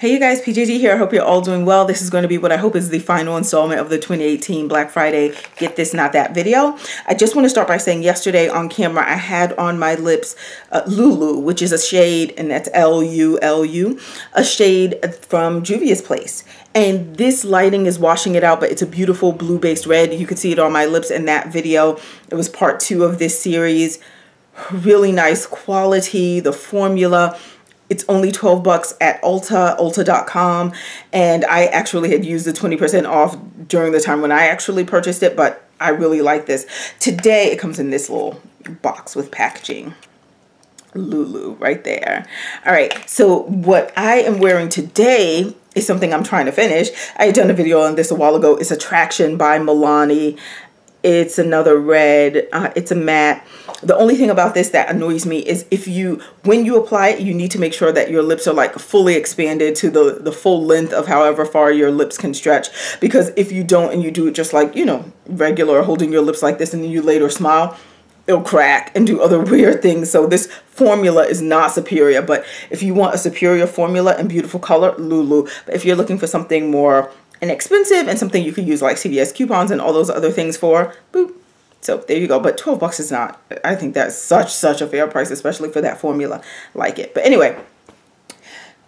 Hey you guys, PJG here. I hope you're all doing well. This is going to be what I hope is the final installment of the 2018 Black Friday Get This Not That video. I just want to start by saying yesterday on camera I had on my lips Lulu, which is a shade, and that's L-U-L-U, a shade from Juvia's Place. And this lighting is washing it out, but it's a beautiful blue-based red. You could see it on my lips in that video. It was part 2 of this series. Really nice quality, the formula. It's only 12 bucks at ulta.com, and I actually had used the 20% off during the time when I actually purchased it, but I really like this. Today it comes in this little box with packaging. Lulu right there. All right, so what I am wearing today is something I'm trying to finish. I had done a video on this a while ago. It's Attraction by Milani. It's another red. It's a matte. The only thing about this that annoys me is when you apply it, you need to make sure that your lips are like fully expanded to the full length of however far your lips can stretch. Because if you don't and you do it just like, you know, regular, holding your lips like this, and then you later smile, it'll crack and do other weird things. So this formula is not superior. But if you want a superior formula and beautiful color, Lulu. But if you're looking for something more inexpensive and something you could use like CVS coupons and all those other things for, boop. So there you go. But 12 bucks is not, I think that's such a fair price, especially for that formula like it. But anyway,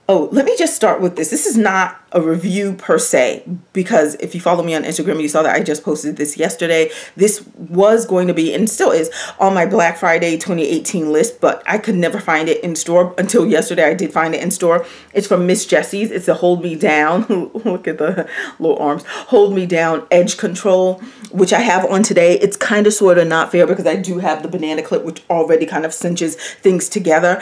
oh, let me just start with this. This is not a review per se, because if you follow me on Instagram, you saw that I just posted this yesterday. This was going to be, and still is, on my Black Friday 2018 list, but I could never find it in store until yesterday. I did find it in store. It's from Miss Jessies. It's a Hold Me Down. Look at the little arms. Hold Me Down Edge Control, which I have on today. It's kind of sort of not fair because I do have the banana clip, which already kind of cinches things together.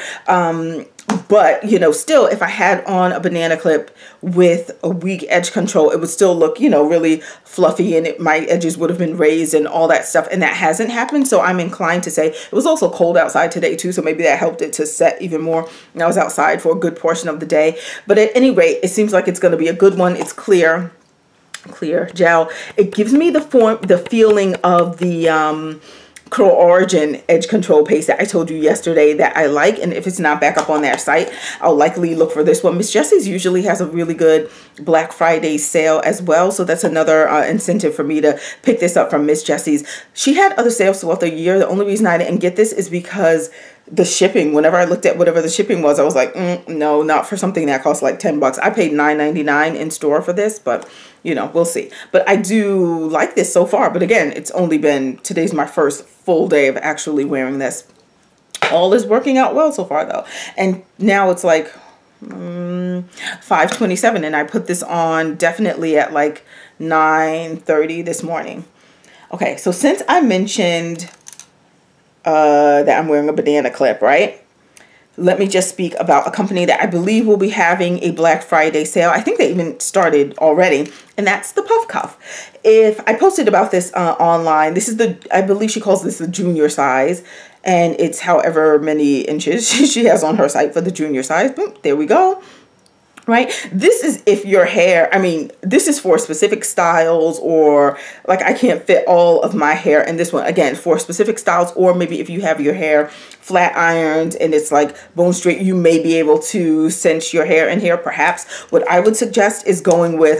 But, you know, still, if I had on a banana clip with a weak edge control, it would still look, you know, really fluffy, and my edges would have been raised and all that stuff. And that hasn't happened. So I'm inclined to say it was also cold outside today, too. So maybe that helped it to set even more. And I was outside for a good portion of the day. But at any rate, it seems like it's going to be a good one. It's clear gel. It gives me the feeling of the Curl Origin Edge Control Paste that I told you yesterday that I like. And if it's not back up on their site, I'll likely look for this one. Miss Jessies usually has a really good Black Friday sale as well. So that's another incentive for me to pick this up from Miss Jessies. She had other sales throughout the year. The only reason I didn't get this is because the shipping, whenever I looked at whatever the shipping was, I was like, no, not for something that costs like 10 bucks. I paid $9.99 in store for this, but you know, we'll see. But I do like this so far. But again, it's only been, today's my first full day of actually wearing this. All is working out well so far though. And now it's like 5:27, and I put this on definitely at like 9:30 this morning. Okay, so since I mentioned that I'm wearing a banana clip, right? Let me just speak about a company that I believe will be having a Black Friday sale. I think they even started already, and that's the Puff Cuff. If I posted about this online, this is I believe she calls this the junior size, and it's however many inches she has on her site for the junior size. Boom, there we go. Right? This is if your hair, I mean, this is for specific styles, or like I can't fit all of my hair in this one. Again, for specific styles, or maybe if you have your hair flat ironed and it's like bone straight, you may be able to cinch your hair in here. Perhaps what I would suggest is going with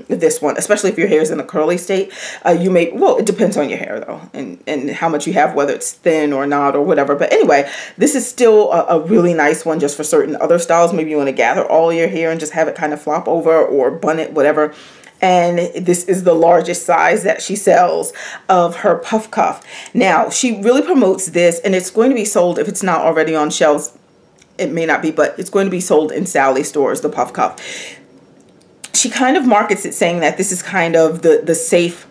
this one, especially if your hair is in a curly state. You may, well, it depends on your hair though, and how much you have, whether it's thin or not or whatever. But anyway, this is still a really nice one just for certain other styles. Maybe you want to gather all your hair and just have it kind of flop over or bun it, whatever. And this is the largest size that she sells of her Puff Cuff. Now, she really promotes this, and it's going to be sold, if it's not already on shelves, it may not be, but it's going to be sold in Sally stores, the Puff Cuff. She kind of markets it saying that this is kind of the safe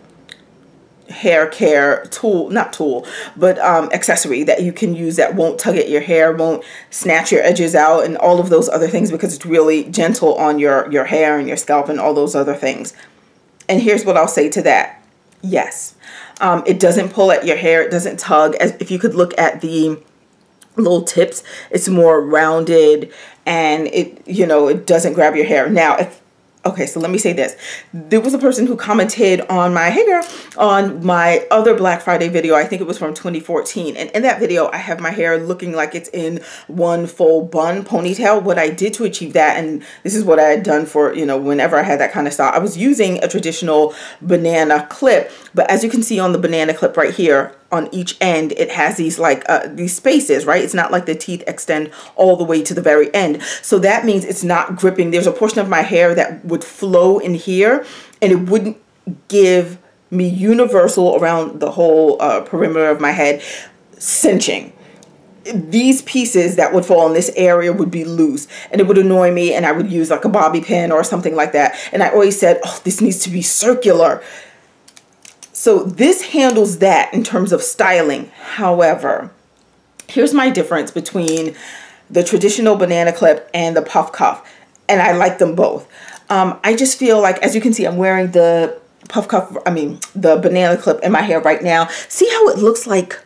hair care tool, not tool, but accessory that you can use that won't tug at your hair, won't snatch your edges out, and all of those other things, because it's really gentle on your hair and your scalp and all those other things. And here's what I'll say to that. Yes, it doesn't pull at your hair, it doesn't tug. As if you could look at the little tips, it's more rounded, and it, you know, it doesn't grab your hair. Now, if Okay, so let me say this. There was a person who commented on my, hey girl, on my other Black Friday video. I think it was from 2014. And in that video, I have my hair looking like it's in one full bun ponytail. What I did to achieve that, and this is what I had done for, you know, whenever I had that kind of style, I was using a traditional banana clip. But as you can see on the banana clip right here, on each end, it has these like these spaces, right? It's not like the teeth extend all the way to the very end. So that means it's not gripping. There's a portion of my hair that would flow in here, and it wouldn't give me universal around the whole perimeter of my head cinching. These pieces that would fall in this area would be loose, and it would annoy me, and I would use like a bobby pin or something like that. And I always said, oh, this needs to be circular. So this handles that in terms of styling. However, here's my difference between the traditional banana clip and the puff cuff. And I like them both. I just feel like, as you can see, I'm wearing the puff cuff, the banana clip in my hair right now. See how it looks like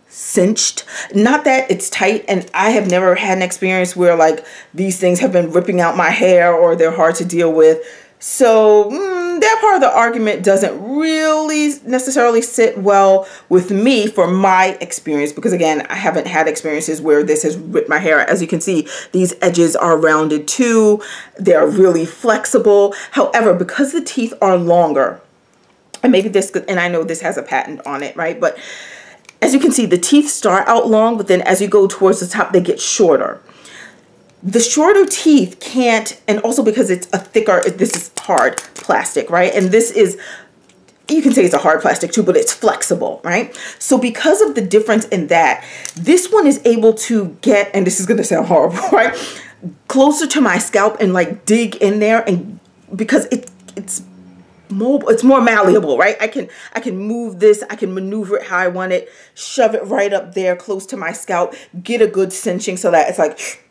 cinched? Not that it's tight, and I have never had an experience where like these things have been ripping out my hair or they're hard to deal with. So that part of the argument doesn't really necessarily sit well with me for my experience, because again, I haven't had experiences where this has ripped my hair. As you can see, these edges are rounded too. They're really flexible. However, because the teeth are longer, and maybe this, and I know this has a patent on it, right? But as you can see, the teeth start out long, but then as you go towards the top, they get shorter. The shorter teeth can't, and also because it's a thicker, this is hard plastic, right? And this is, you can say it's a hard plastic too, but it's flexible, right? So because of the difference in that, this one is able to get, and this is going to sound horrible, right? Closer to my scalp and like dig in there, and because it's mobile, it's more malleable, right? I can move this, I can maneuver it how I want it, shove it right up there close to my scalp, get a good cinching so that it's like,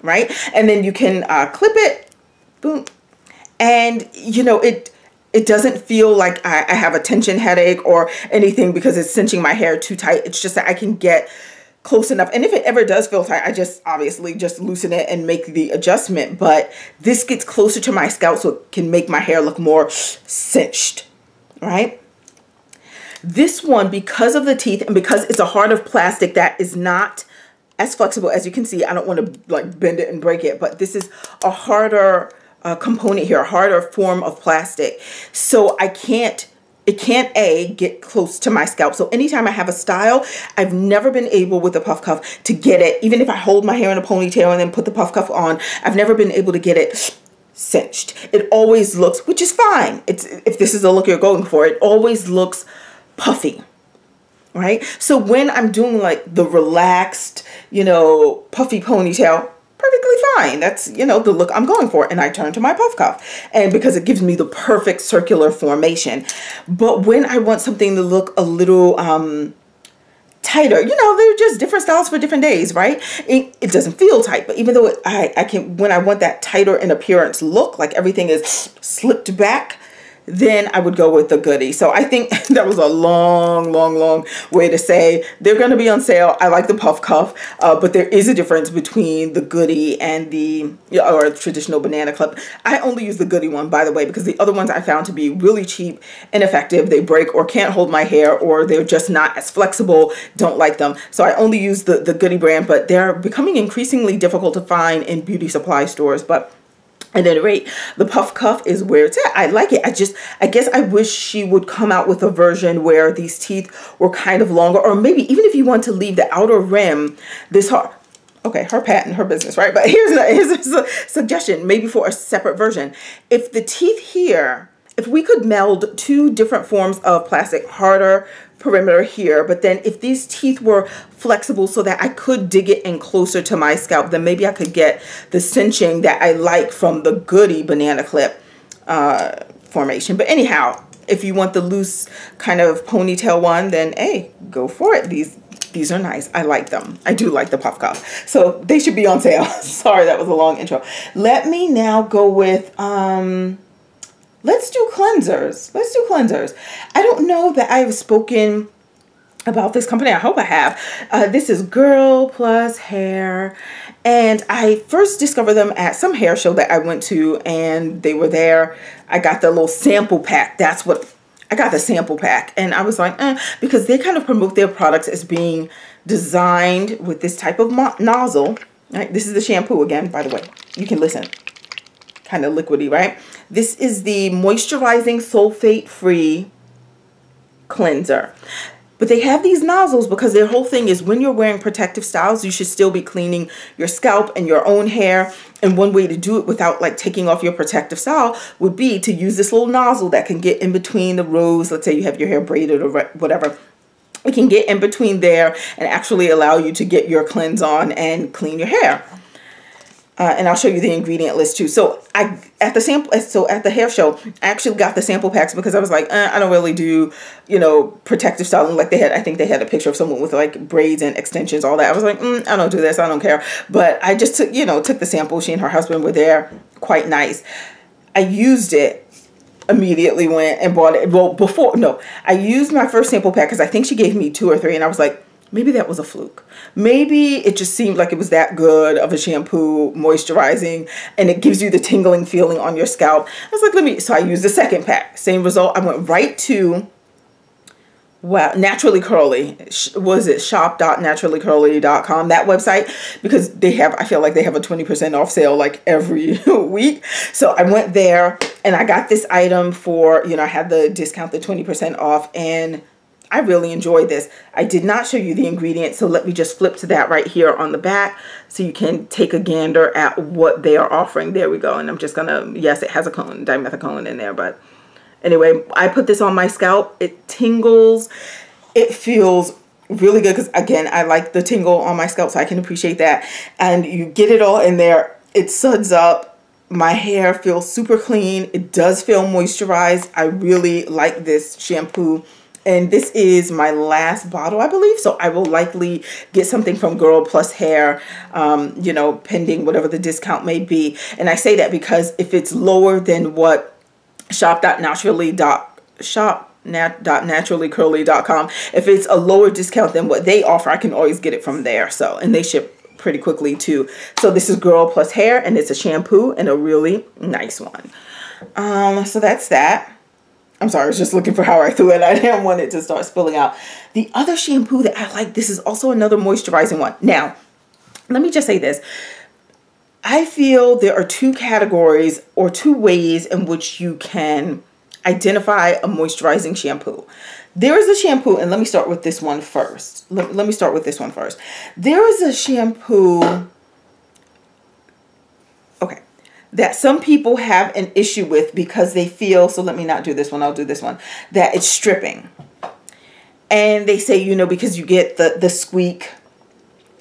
right? And then you can clip it, boom, and you know, it doesn't feel like I have a tension headache or anything because it's cinching my hair too tight. It's just that I can get close enough, and if it ever does feel tight, I just obviously just loosen it and make the adjustment. But this gets closer to my scalp so it can make my hair look more cinched, right? This one, because of the teeth and because it's a heart of plastic that is not as flexible, as you can see, I don't want to like bend it and break it, but this is a harder component here, a harder form of plastic. So it can't get close to my scalp. So anytime I have a style, I've never been able with the puff cuff to get it, even if I hold my hair in a ponytail and then put the puff cuff on, I've never been able to get it cinched. It always looks, which is fine. If this is the look you're going for, it always looks puffy. Right? So when I'm doing like the relaxed, you know, puffy ponytail, perfectly fine. That's, you know, the look I'm going for. And I turn to my puff cuff, and because it gives me the perfect circular formation. But when I want something to look a little tighter, you know, they're just different styles for different days, right? It doesn't feel tight, but even though I can, when I want that tighter in appearance look, like everything is slipped back, then I would go with the goodie. So I think that was a long way to say they're going to be on sale. I like the puff cuff, but there is a difference between the goodie and the or traditional banana clip. I only use the goodie one, by the way, because the other ones I found to be really cheap, ineffective. They break or can't hold my hair, or they're just not as flexible. Don't like them. So I only use the goodie brand, but they're becoming increasingly difficult to find in beauty supply stores. But at any rate, the puff cuff is where it's at. I like it. I guess I wish she would come out with a version where these teeth were kind of longer, or maybe even if you want to leave the outer rim this hard. Okay, her patent, her business, right? But here's a suggestion, maybe for a separate version. If the teeth here, if we could meld two different forms of plastic, harder perimeter here, but then if these teeth were flexible so that I could dig it in closer to my scalp, then maybe I could get the cinching that I like from the goodie banana clip formation. But anyhow, if you want the loose kind of ponytail one, then hey, go for it. These are nice. I like them. I do like the puff cuff. So they should be on sale. Sorry, that was a long intro. Let me now go with let's do cleansers. Let's do cleansers. I don't know that I've spoken about this company. I hope I have. This is Girl Plus Hair. And I first discovered them at some hair show that I went to, and they were there. I got the little sample pack. That's what I got, the sample pack. And I was like, because they kind of promote their products as being designed with this type of nozzle. Right? This is the shampoo again, by the way. You can listen. Kind of liquidy, right? This is the moisturizing sulfate-free cleanser. But they have these nozzles because their whole thing is when you're wearing protective styles, you should still be cleaning your scalp and your own hair. And one way to do it without like taking off your protective style would be to use this little nozzle that can get in between the rows. Let's say you have your hair braided or whatever. It can get in between there and actually allow you to get your cleanse on and clean your hair. And I'll show you the ingredient list too. So at the hair show, I actually got the sample packs because I was like, I don't really do, you know, protective styling. Like I think they had a picture of someone with like braids and extensions, all that. I was like, I don't do this. I don't care. But I just took the sample. She and her husband were there. Quite nice. I used it. Immediately went and bought it. Well, I used my first sample pack because I think she gave me 2 or 3, and I was like, maybe that was a fluke. Maybe it just seemed like it was that good of a shampoo, moisturizing, and it gives you the tingling feeling on your scalp. I was like, so I used the second pack. Same result. I went right to, Naturally Curly. Was it shop.naturallycurly.com, that website? Because I feel like they have a 20% off sale like every week. So I went there and I got this item for, I had the discount, the 20% off, and I really enjoyed this. I did not show you the ingredients, so let me just flip to that right here on the back so you can take a gander at what they are offering. There we go. And I'm just gonna, yes, it has a dimethyl in there, but anyway, I put this on my scalp. It tingles. It feels really good because, again, I like the tingle on my scalp, so I can appreciate that. And you get it all in there. It suds up. My hair feels super clean. It does feel moisturized. I really like this shampoo. And this is my last bottle, I believe. So I will likely get something from Girl Plus Hair, pending whatever the discount may be. And I say that because if it's lower than what shop.naturallycurly.com, if it's a lower discount than what they offer, I can always get it from there. So, and they ship pretty quickly too. So this is Girl Plus Hair, and it's a shampoo and a really nice one. So that's that. I'm sorry, I was just looking for how I threw it. I didn't want it to start spilling out. The other shampoo that I like, this is also another moisturizing one. Now, let me just say this. I feel there are 2 categories or 2 ways in which you can identify a moisturizing shampoo. There is a shampoo, and let me start with this one first. Let me start with this one first. There is a shampoo, okay, that some people have an issue with because they feel, so let me not do this one, I'll do this one, that it's stripping. And they say, because you get the squeak,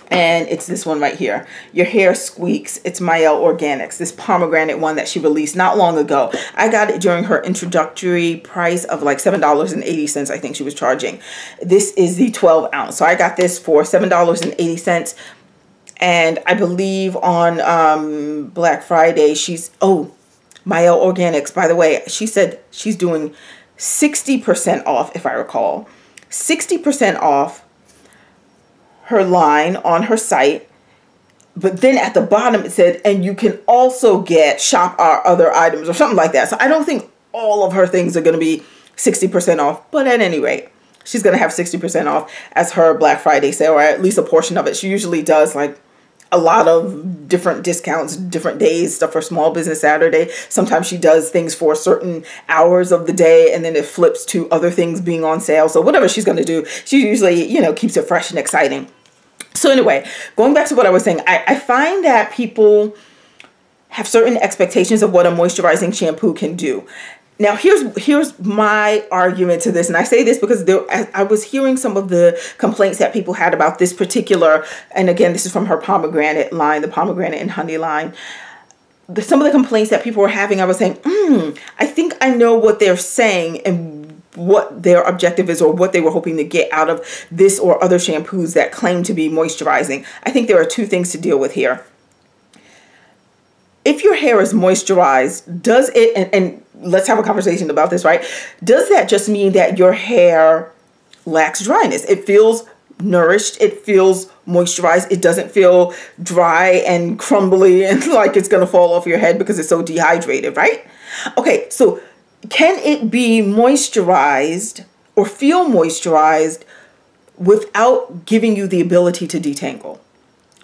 and it's this one right here. Your hair squeaks. It's Mielle Organics, this pomegranate one that she released not long ago. I got it during her introductory price of like $7.80, I think she was charging. This is the 12 ounce. So I got this for $7.80. And I believe on Black Friday, Mielle Organics, by the way, she said she's doing 60% off, if I recall. 60% off her line on her site. But then at the bottom it said, and you can also shop our other items or something like that. So I don't think all of her things are going to be 60% off. But at any rate, she's going to have 60% off as her Black Friday sale, or at least a portion of it. She usually does like a lot of different discounts, different days, stuff for Small Business Saturday. Sometimes she does things for certain hours of the day, and then it flips to other things being on sale. So whatever she's going to do, she usually, keeps it fresh and exciting. So anyway, going back to what I was saying, I find that people have certain expectations of what a moisturizing shampoo can do. Now, here's my argument to this, and I say this because I was hearing some of the complaints that people had about this particular, and again, this is from her pomegranate line, the pomegranate and honey line. Some of the complaints that people were having, I was saying, I think I know what they're saying and what their objective is, or what they were hoping to get out of this or other shampoos that claim to be moisturizing. I think there are 2 things to deal with here. If your hair is moisturized, does it, and let's have a conversation about this, right? Does that just mean that your hair lacks dryness. It feels nourished. It feels moisturized. It doesn't feel dry and crumbly and like it's going to fall off your head because it's so dehydrated, right? Okay, so can it be moisturized or feel moisturized without giving you the ability to detangle?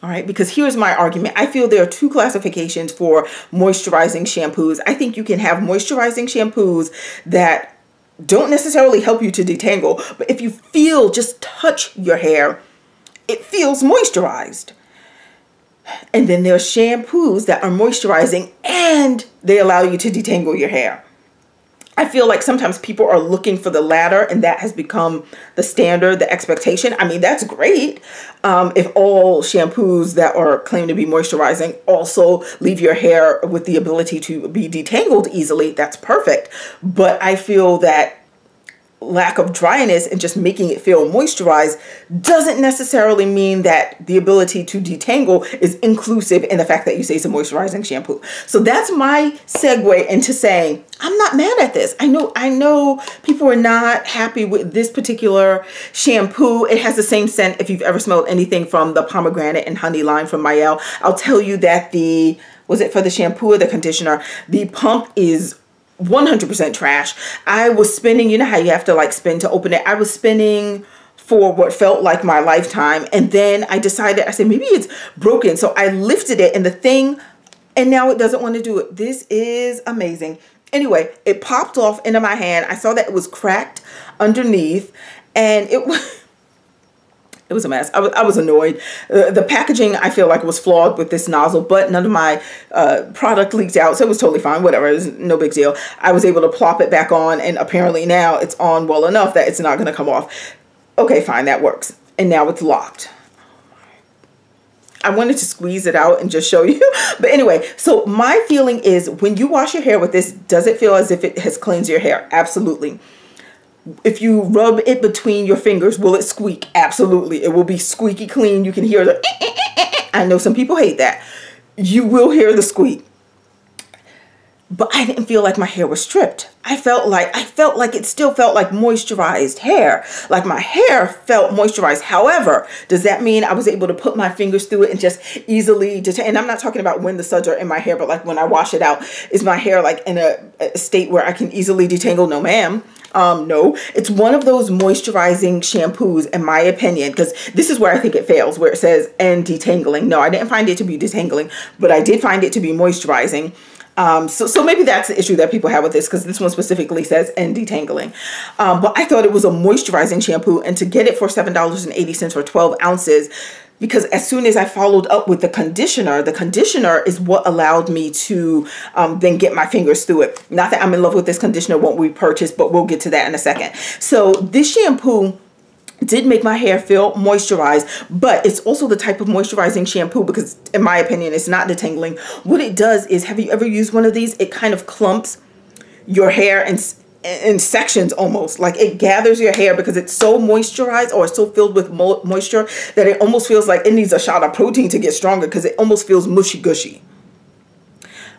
All right, because here's my argument. I feel there are two classifications for moisturizing shampoos. I think you can have moisturizing shampoos that don't necessarily help you to detangle, but if you feel, just touch your hair, it feels moisturized. And then there are shampoos that are moisturizing and they allow you to detangle your hair. I feel like sometimes people are looking for the latter, and that has become the standard, the expectation. I mean, that's great. If all shampoos that are claimed to be moisturizing also leave your hair with the ability to be detangled easily, that's perfect. But I feel that lack of dryness and just making it feel moisturized doesn't necessarily mean that the ability to detangle is inclusive in the fact that you say it's a moisturizing shampoo. So that's my segue into saying I'm not mad at this. I know people are not happy with this particular shampoo. It has the same scent if you've ever smelled anything from the pomegranate and honey line from Mielle. I'll tell you that was it for the shampoo or the conditioner? The pump is 100% trash. I was spinning, you know how you have to like spin to open it. I was spinning for what felt like my lifetime. And then I decided, I said, maybe it's broken. So I lifted it and now it doesn't want to do it. This is amazing. Anyway, it popped off into my hand. I saw that it was cracked underneath and it was a mess. I was annoyed. The packaging, I feel like, was flawed with this nozzle, but none of my product leaked out, so it was totally fine. Whatever, it was no big deal. I was able to plop it back on, and apparently now it's on well enough that it's not going to come off. Okay, fine, that works. And now it's locked. I wanted to squeeze it out and just show you. But anyway, so my feeling is when you wash your hair with this, does it feel as if it has cleansed your hair? Absolutely. If you rub it between your fingers, will it squeak? Absolutely. It will be squeaky clean. You can hear the I know some people hate that. You will hear the squeak. But I didn't feel like my hair was stripped. I felt like it still felt like moisturized hair. Like my hair felt moisturized. However, does that mean I was able to put my fingers through it and just easily detangle? And I'm not talking about when the suds are in my hair, but like when I wash it out, is my hair like in a state where I can easily detangle? No, ma'am. No, it's one of those moisturizing shampoos, in my opinion, because this is where I think it fails, where it says and detangling. No, I didn't find it to be detangling, but I did find it to be moisturizing. So maybe that's the issue that people have with this, because this one specifically says and detangling. But I thought it was a moisturizing shampoo, and to get it for $7.80 for 12 ounces, because as soon as I followed up with the conditioner is what allowed me to then get my fingers through it. Not that I'm in love with this conditioner, won't repurchase, but we'll get to that in a second. So this shampoo did make my hair feel moisturized, but it's also the type of moisturizing shampoo, because in my opinion, it's not detangling. What it does is, have you ever used one of these? It kind of clumps your hair in sections almost. Like it gathers your hair because it's so moisturized, or it's so filled with moisture, that it almost feels like it needs a shot of protein to get stronger, because it almost feels mushy gushy.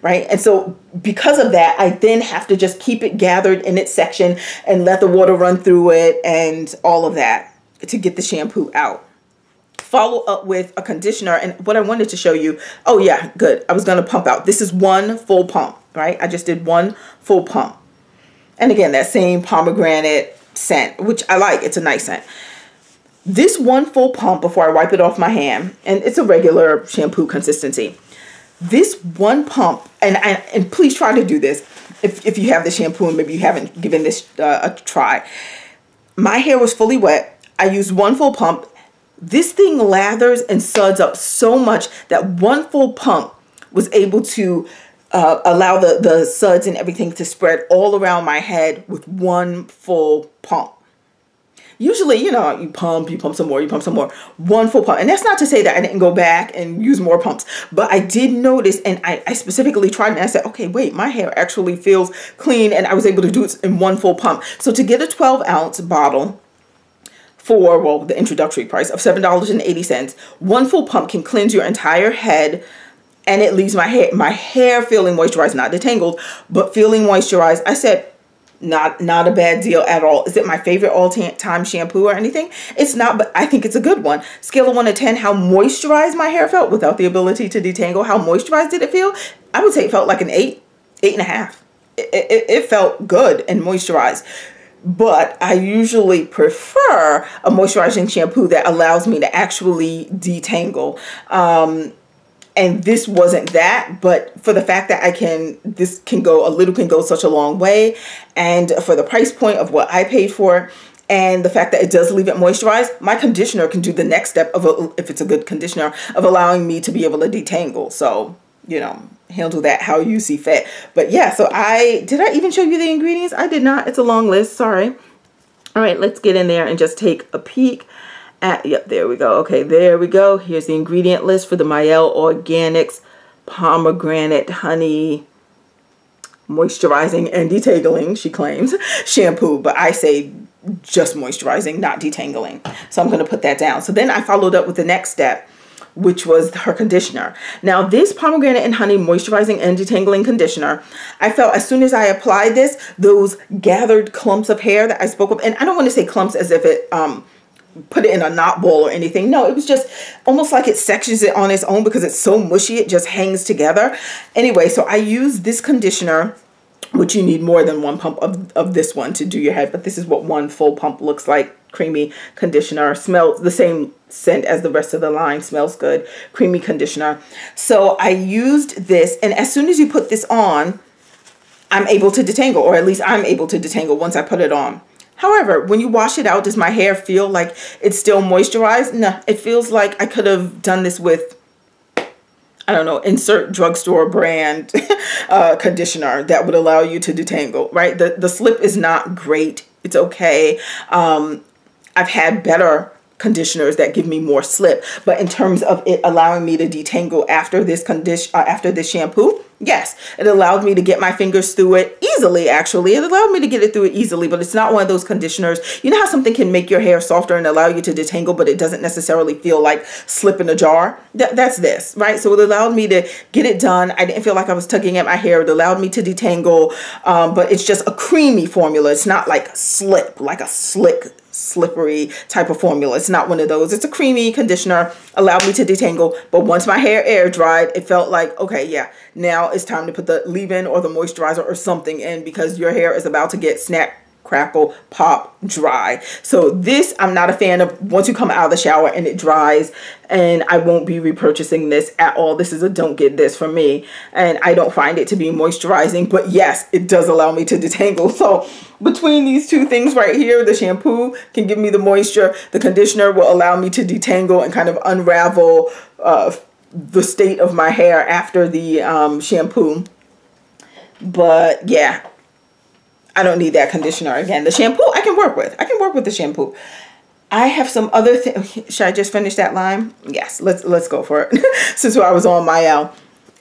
Right? And so because of that, I then have to just keep it gathered in its section and let the water run through it and all of that to get the shampoo out. Follow up with a conditioner. And what I wanted to show you, oh yeah, good. I was going to pump out. This is one full pump, right? I just did one full pump. And again, that same pomegranate scent, which I like. It's a nice scent. This one full pump before I wipe it off my hand, and it's a regular shampoo consistency. This one pump, and please try to do this if you have the shampoo and maybe you haven't given this a try. My hair was fully wet. I used one full pump. This thing lathers and suds up so much that one full pump was able to allow the suds and everything to spread all around my head with one full pump. Usually, you know, you pump some more, you pump some more. One full pump. And that's not to say that I didn't go back and use more pumps. But I did notice, and I specifically tried, and I said, okay, wait, my hair actually feels clean. And I was able to do it in one full pump. So to get a 12-ounce bottle for, well, the introductory price of $7.80, one full pump can cleanse your entire head. And it leaves my hair feeling moisturized, not detangled, but feeling moisturized. I said, Not a bad deal at all. Is it my favorite all-time shampoo or anything? It's not, but I think it's a good one. Scale of 1 to 10, how moisturized my hair felt without the ability to detangle. How moisturized did it feel? I would say it felt like an 8, 8.5. It felt good and moisturized. But I usually prefer a moisturizing shampoo that allows me to actually detangle. And this wasn't that, but for the fact that this can go, a little can go such a long way. And for the price point of what I paid for, and the fact that it does leave it moisturized, my conditioner can do the next step of, if it's a good conditioner, of allowing me to be able to detangle. So, you know, handle that how you see fit. But yeah, so did I even show you the ingredients? I did not. It's a long list. Sorry. All right, let's get in there and just take a peek. Yep, there we go. Okay, there we go. Here's the ingredient list for the Mielle Organics Pomegranate Honey Moisturizing and Detangling, she claims, shampoo. But I say just moisturizing, not detangling. So I'm going to put that down. So then I followed up with the next step, which was her conditioner. Now, this pomegranate and honey moisturizing and detangling conditioner, I felt as soon as I applied this, those gathered clumps of hair that I spoke of, and I don't want to say clumps as if it put it in a knot ball or anything. No, it was just almost like it sections it on its own because it's so mushy, it just hangs together. Anyway, so I used this conditioner, which you need more than one pump of this one to do your head, but this is what one full pump looks like. Creamy conditioner, smells the same scent as the rest of the line, smells good, creamy conditioner. So I used this, and as soon as you put this on, I'm able to detangle, or at least I'm able to detangle once I put it on. However, when you wash it out, does my hair feel like it's still moisturized? No, it feels like I could have done this with, I don't know, insert drugstore brand conditioner that would allow you to detangle, right? The slip is not great. It's okay. I've had better conditioners that give me more slip, but in terms of it allowing me to detangle after this shampoo, yes, it allowed me to get my fingers through it easily. Actually, it allowed me to get it through it easily, but it's not one of those conditioners. You know how something can make your hair softer and allow you to detangle, but it doesn't necessarily feel like slip in a jar? That's this, right? So it allowed me to get it done. I didn't feel like I was tugging at my hair. It allowed me to detangle, but it's just a creamy formula. It's not like slip, like a slick, slippery type of formula. It's not one of those. It's a creamy conditioner, allowed me to detangle, but once my hair air dried, it felt like, okay, yeah, now it's time to put the leave-in or the moisturizer or something in, because your hair is about to get snap, crackle, pop, dry. So this, I'm not a fan of once you come out of the shower and it dries, and I won't be repurchasing this at all. This is a don't get this from me, and I don't find it to be moisturizing, but yes, it does allow me to detangle. So between these two things right here, the shampoo can give me the moisture, the conditioner will allow me to detangle and kind of unravel the state of my hair after the shampoo. But yeah, I don't need that conditioner again. The shampoo I can work with. I can work with the shampoo. I have some other things. Should I just finish that line? Yes, let's go for it. Since I was on Mielle,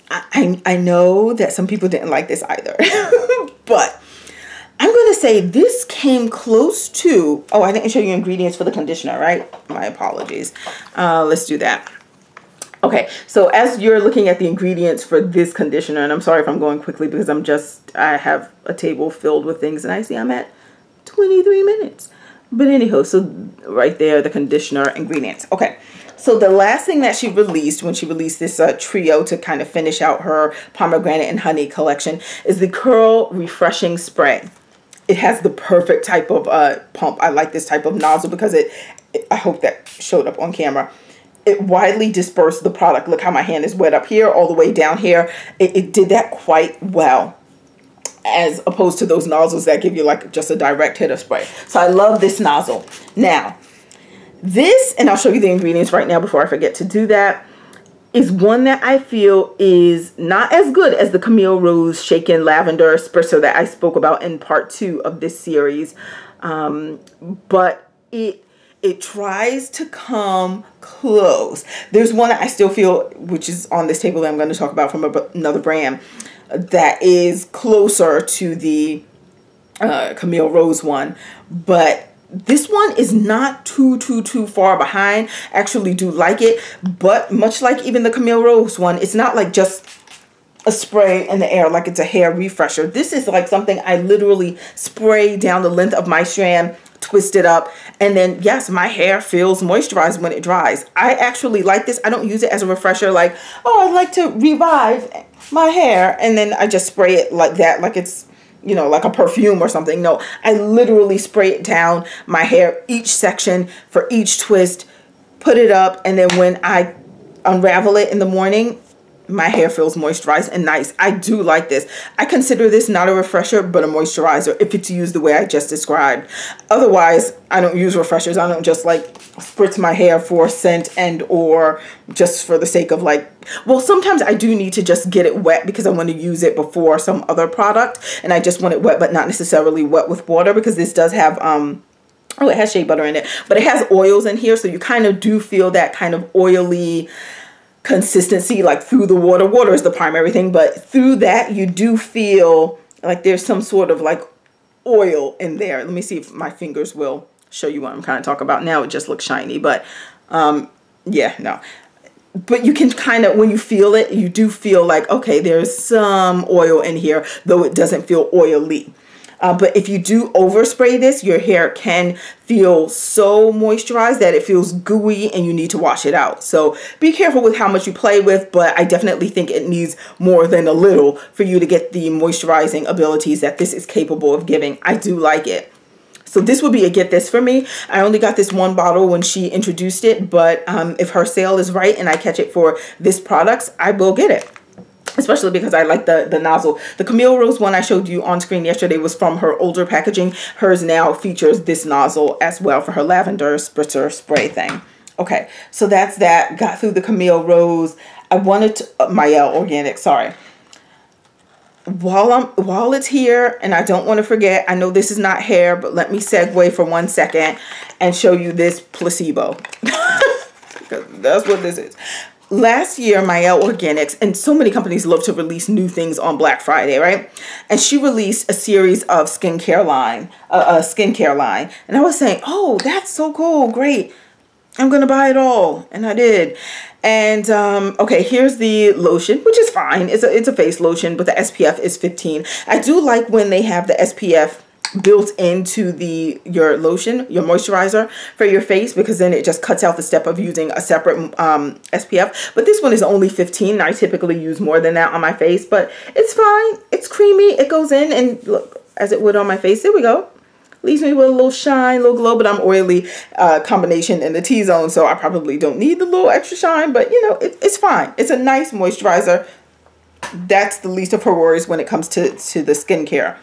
I know that some people didn't like this either, but I'm going to say this came close to, oh, I didn't show you ingredients for the conditioner, right? My apologies. Let's do that. Okay, so as you're looking at the ingredients for this conditioner, and I'm sorry if I'm going quickly because I have a table filled with things and I see I'm at 23 minutes. But anyhow, so right there, the conditioner ingredients. Okay, so the last thing that she released when she released this trio to kind of finish out her pomegranate and honey collection is the Curl Refreshing Spray. It has the perfect type of pump. I like this type of nozzle because I hope that showed up on camera. It widely dispersed the product. Look how my hand is wet up here all the way down here. It did that quite well, as opposed to those nozzles that give you like just a direct hit of spray. So I love this nozzle. Now, this, and I'll show you the ingredients right now before I forget to do that, is one that I feel is not as good as the Camille Rose Shaken Lavender Spritzer that I spoke about in part 2 of this series. But it tries to come close. There's one that I still feel, which is on this table that I'm going to talk about from another brand, that is closer to the Camille Rose one. But this one is not too far behind. I actually do like it. But much like even the Camille Rose one, it's not like just a spray in the air like it's a hair refresher. This is like something I literally spray down the length of my strand, twist it up, and then yes, my hair feels moisturized when it dries. I actually like this. I don't use it as a refresher like, oh, I'd like to revive my hair, and then I just spray it like that, like it's, you know, like a perfume or something. No, I literally spray it down my hair, each section for each twist, put it up, and then when I unravel it in the morning, my hair feels moisturized and nice. I do like this. I consider this not a refresher, but a moisturizer if it's used the way I just described. Otherwise, I don't use refreshers. I don't just like spritz my hair for scent and or just for the sake of like, well, sometimes I do need to just get it wet because I want to use it before some other product, and I just want it wet, but not necessarily wet with water, because this does have, oh, it has shea butter in it, but it has oils in here. So you kind of do feel that kind of oily consistency like through the water. Water is the primary thing, but through that you do feel like there's some sort of like oil in there. Let me see if my fingers will show you what I'm kind of talking about. Now it just looks shiny, but yeah, no. But you can kind of, when you feel it, you do feel like, okay, there's some oil in here, though it doesn't feel oily. But if you do overspray this, your hair can feel so moisturized that it feels gooey and you need to wash it out. So be careful with how much you play with, but I definitely think it needs more than a little for you to get the moisturizing abilities that this is capable of giving. I do like it. So this would be a get this for me. I only got this one bottle when she introduced it, but if her sale is right and I catch it for this products, I will get it. Especially because I like the nozzle. The Camille Rose one I showed you on screen yesterday was from her older packaging. Hers now features this nozzle as well for her lavender spritzer spray thing. Okay, so that's that. Got through the Camille Rose. I wanted to, Mielle Organic, sorry. While it's here, and I don't want to forget, I know this is not hair, but let me segue for 1 second and show you this placebo. Because that's what this is. Last year, Mielle Organics, and so many companies love to release new things on Black Friday, right? And she released a series of skincare line. And I was saying, oh, that's so cool, great. I'm going to buy it all. And I did. And, okay, here's the lotion, which is fine. It's a face lotion, but the SPF is 15. I do like when they have the SPF built into your lotion, your moisturizer for your face, because then it just cuts out the step of using a separate SPF. But this one is only 15. I typically use more than that on my face, but it's fine. It's creamy. It goes in and look, as it would on my face. There we go. Leaves me with a little shine, a little glow, but I'm oily combination in the T-zone, so I probably don't need the little extra shine, but you know, it's fine. It's a nice moisturizer. That's the least of her worries when it comes to the skincare.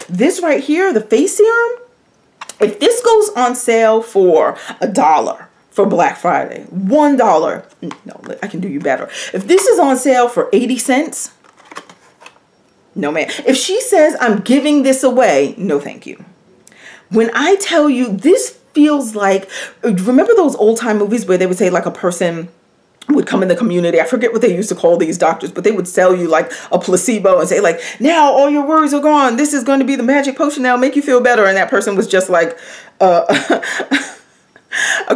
This right here, the face serum, if this goes on sale for $1 for Black Friday, $1, no, I can do you better. If this is on sale for 80 cents, no ma'am. If she says I'm giving this away, no thank you. When I tell you, this feels like, remember those old time movies where they would say like a person would come in the community, I forget what they used to call these doctors, but they would sell you like a placebo and say like, now all your worries are gone. This is going to be the magic potion that'll make you feel better. And that person was just like a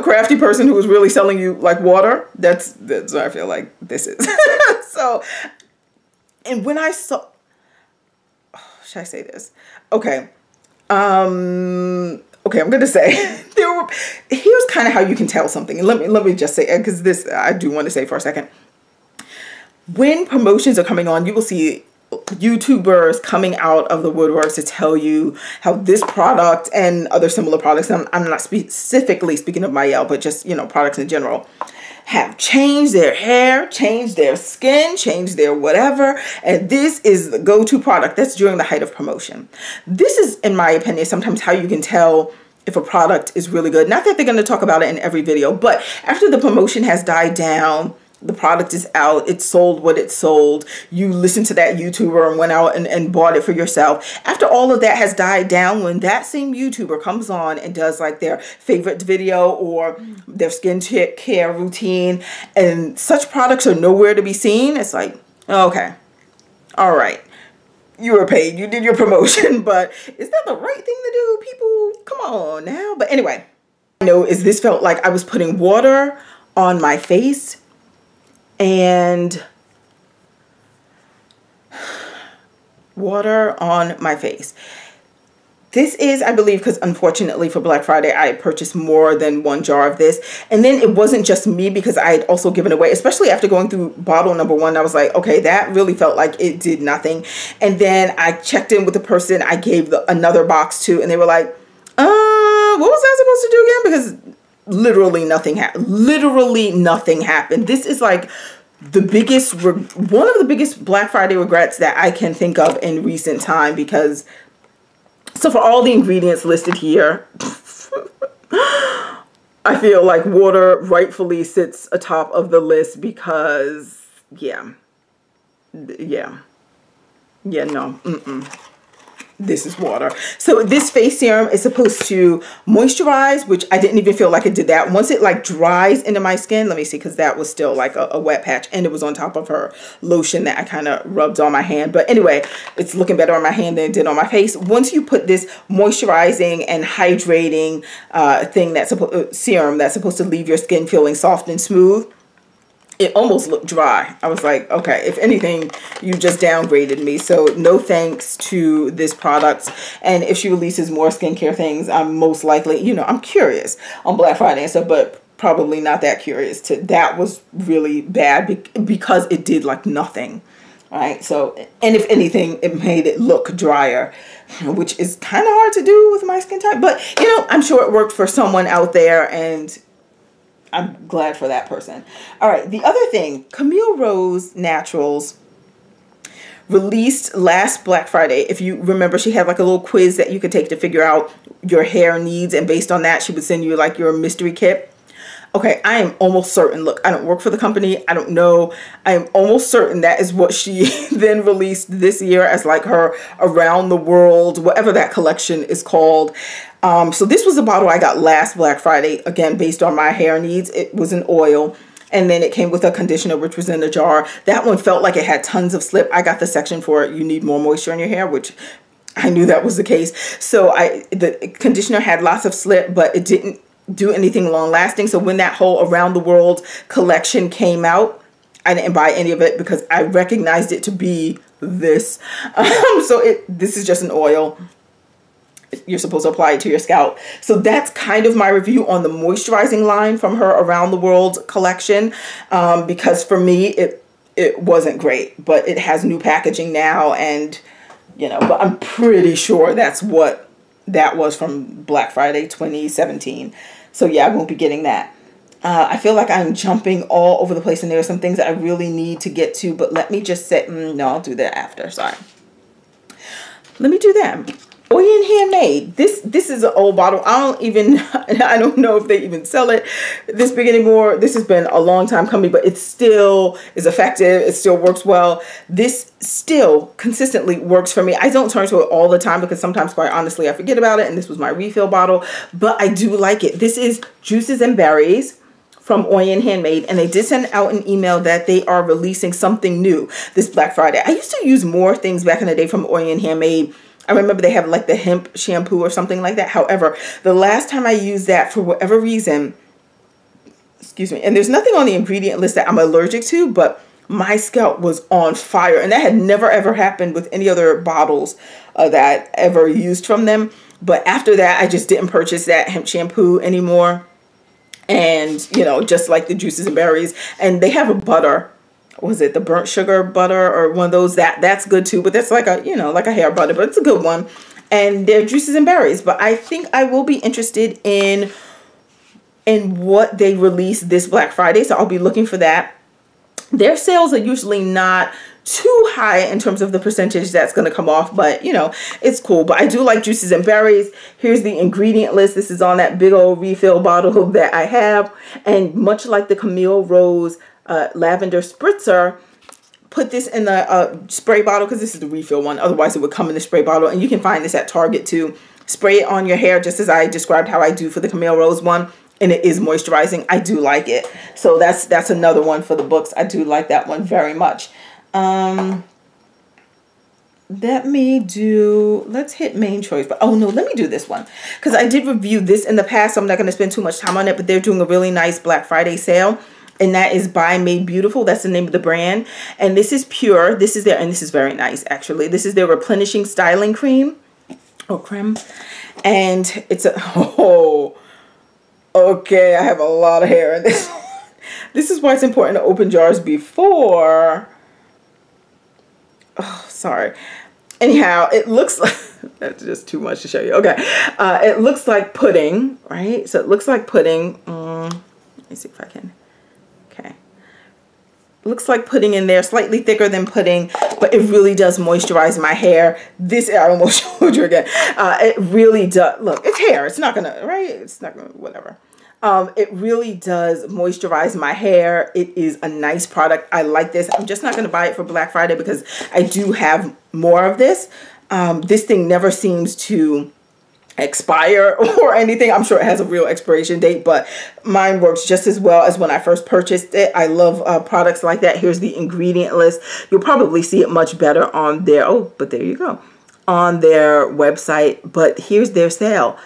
crafty person who was really selling you like water. That's what I feel like this is. So, and when I saw, oh, should I say this? Okay. Okay, I'm gonna say here's kind of how you can tell something. And let me just say, because this I do want to say for a second. When promotions are coming on, you will see YouTubers coming out of the woodworks to tell you how this product and other similar products, and I'm not specifically speaking of Mielle, but just, you know, products in general, have changed their hair, changed their skin, changed their whatever, and this is the go-to product. That's during the height of promotion. This is, in my opinion, sometimes how you can tell if a product is really good. Not that they're going to talk about it in every video, but after the promotion has died down, the product is out, it sold what it sold, you listened to that YouTuber and went out and bought it for yourself. After all of that has died down, when that same YouTuber comes on and does like their favorite video or their skincare routine, and such products are nowhere to be seen, it's like, okay, all right, you were paid, you did your promotion, but is that the right thing to do? People, come on now. But anyway, I know is this felt like I was putting water on my face, and water on my face. This is, I believe, because unfortunately for Black Friday, I purchased more than one jar of this. And then it wasn't just me, because I had also given away, especially after going through bottle number 1, I was like, okay, that really felt like it did nothing. And then I checked in with the person I gave another box to, and they were like, what was I supposed to do again? Because literally nothing happened. Literally nothing happened. This is like one of the biggest Black Friday regrets that I can think of in recent time, because so for all the ingredients listed here, I feel like water rightfully sits atop of the list, because no, this is water. So this face serum is supposed to moisturize, which I didn't even feel like it did that. Once it like dries into my skin, let me see, because that was still like a wet patch, and it was on top of her lotion that I kind of rubbed on my hand. But anyway, it's looking better on my hand than it did on my face. Once you put this moisturizing and hydrating serum that's supposed to leave your skin feeling soft and smooth, it almost looked dry. I was like, okay, if anything, you just downgraded me. So no thanks to this product. And if she releases more skincare things, I'm most likely, you know, I'm curious on Black Friday and stuff, but probably not that curious. That was really bad because it did like nothing. All right. So, and if anything, it made it look drier, which is kind of hard to do with my skin type. But, you know, I'm sure it worked for someone out there, and I'm glad for that person. All right, the other thing, Camille Rose Naturals released last Black Friday. If you remember, she had like a little quiz that you could take to figure out your hair needs, and based on that, she would send you like your mystery kit. Okay, I am almost certain, look, I don't work for the company, I don't know, I am almost certain that is what she then released this year as like her around the world, whatever that collection is called. So this was a bottle I got last Black Friday, again, based on my hair needs. It was an oil, and then it came with a conditioner, which was in a jar. That one felt like it had tons of slip. I got the section for you need more moisture in your hair, which I knew that was the case. So the conditioner had lots of slip, but it didn't do anything long lasting. So when that whole around the world collection came out, I didn't buy any of it because I recognized it to be this. This is just an oil. You're supposed to apply it to your scalp. So that's kind of my review on the moisturizing line from her around the world collection, because for me it wasn't great, but it has new packaging now, and you know, but I'm pretty sure that's what that was from Black Friday 2017. So yeah, I won't be getting that. I feel like I'm jumping all over the place, and there are some things that I really need to get to, but let me just say, no, I'll do that after, sorry. Let me do them. Oyen Handmade. This is an old bottle. I don't know if they even sell it this big anymore. This has been a long time coming, but it still is effective. It still works well. This still consistently works for me. I don't turn to it all the time because sometimes, quite honestly, I forget about it, and this was my refill bottle, but I do like it. This is Juices and Berries from Oyen Handmade, and they did send out an email that they are releasing something new this Black Friday. I used to use more things back in the day from Oyen Handmade. I remember they have like the hemp shampoo or something like that. However, the last time I used that, for whatever reason, excuse me, and there's nothing on the ingredient list that I'm allergic to, but my scalp was on fire, and that had never ever happened with any other bottles that I ever used from them. But after that, I just didn't purchase that hemp shampoo anymore. And, you know, just like the Juices and Berries, and they have a butter. Was it the burnt sugar butter or one of those? That's good too, but that's like a, you know, like a hair butter, but it's a good one. And they're Juices and Berries, but I think I will be interested in what they release this Black Friday, so I'll be looking for that. Their sales are usually not too high in terms of the percentage that's going to come off, but you know, it's cool. But I do like Juices and Berries. Here's the ingredient list. This is on that big old refill bottle that I have, and much like the Camille Rose lavender spritzer, put this in the spray bottle, because this is the refill one, otherwise it would come in the spray bottle, and you can find this at Target too. Spray it on your hair just as I described how I do for the Camille Rose one, and it is moisturizing. I do like it. So that's another one for the books. I do like that one very much. Let's hit Main Choice, but oh no, let me do this one, because I did review this in the past, so I'm not going to spend too much time on it, but they're doing a really nice Black Friday sale. and that is by Made Beautiful. That's the name of the brand. And this is pure. This is their, and this is very nice actually. This is their replenishing styling cream or creme. And it's a, oh, okay, I have a lot of hair in this. This is why it's important to open jars before. Oh, sorry. Anyhow, it looks like, that's just too much to show you. Okay. It looks like pudding, right? So it looks like pudding. Let me see if I can. Okay. Looks like pudding in there, slightly thicker than pudding, but it really does moisturize my hair. This, I almost showed you again. It really does. Look, it's hair. It's not gonna, right? It's not gonna, whatever. It really does moisturize my hair. It is a nice product. I like this. I'm just not going to buy it for Black Friday because I do have more of this. This thing never seems to expire or anything. I'm sure it has a real expiration date, but mine works just as well as when I first purchased it. I love products like that. Here's the ingredient list. You'll probably see it much better on their, oh, but there you go, on their website. But here's their sale.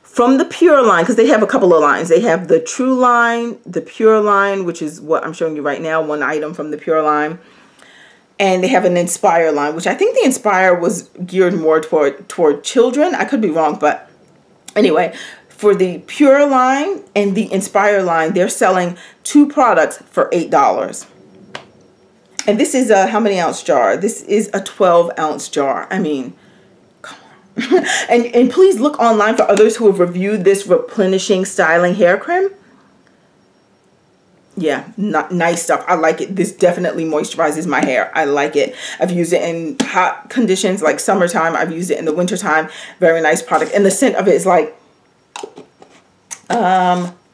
From the Pure line, because they have a couple of lines. They have the True line, the Pure line, which is what I'm showing you right now, one item from the Pure line. And they have an Inspire line, which I think the Inspire was geared more toward children. I could be wrong, but anyway, for the Pure line and the Inspire line, they're selling 2 products for $8. And this is a how many ounce jar? This is a 12-ounce jar. I mean, and please look online for others who have reviewed this replenishing styling hair cream. Yeah, nice stuff. I like it. This definitely moisturizes my hair. I like it. I've used it in hot conditions like summertime. I've used it in the wintertime. Very nice product. And the scent of it is like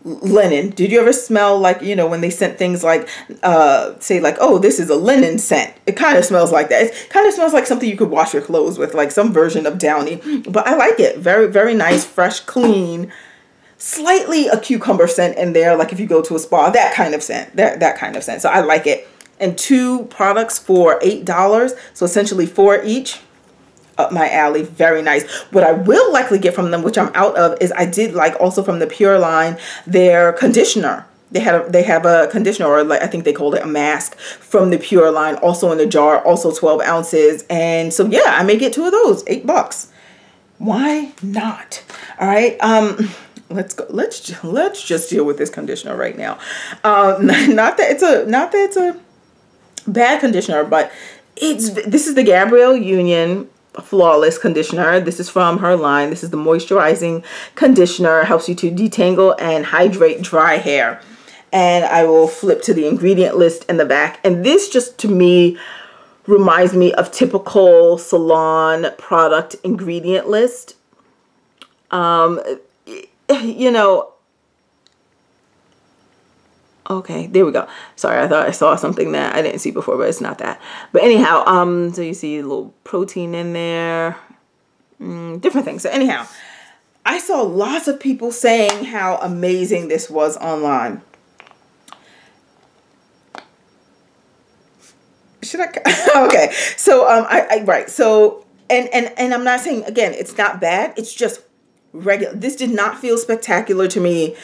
linen. Did you ever smell like, you know, when they scent things like, say like, oh, this is a linen scent. It kind of smells like that. It kind of smells like something you could wash your clothes with, like some version of Downy. But I like it. Very, very nice, fresh, clean. Slightly a cucumber scent in there, like if you go to a spa, that kind of scent. That kind of scent. So I like it. And 2 products for $8. So essentially 4 each. Up my alley. Very nice. What I will likely get from them, which I'm out of, is I did like also from the Pure line their conditioner. They have a conditioner, or like I think they called it a mask from the Pure line, also in the jar, also 12 ounces. And so yeah, I may get 2 of those. $8. Why not? All right. Let's go. Let's just deal with this conditioner right now. Not that it's a bad conditioner, but this is the Gabrielle Union Flawless Conditioner. This is from her line. This is the moisturizing conditioner. Helps you to detangle and hydrate dry hair. And I will flip to the ingredient list in the back. And this just to me reminds me of typical salon product ingredient list. You know, okay, there we go. Sorry, I thought I saw something that I didn't see before, but it's not that. But anyhow, so you see a little protein in there, different things. So anyhow, I saw lots of people saying how amazing this was online. Should I? Okay, so right. So and I'm not saying again, it's not bad. It's just regular. This did not feel spectacular to me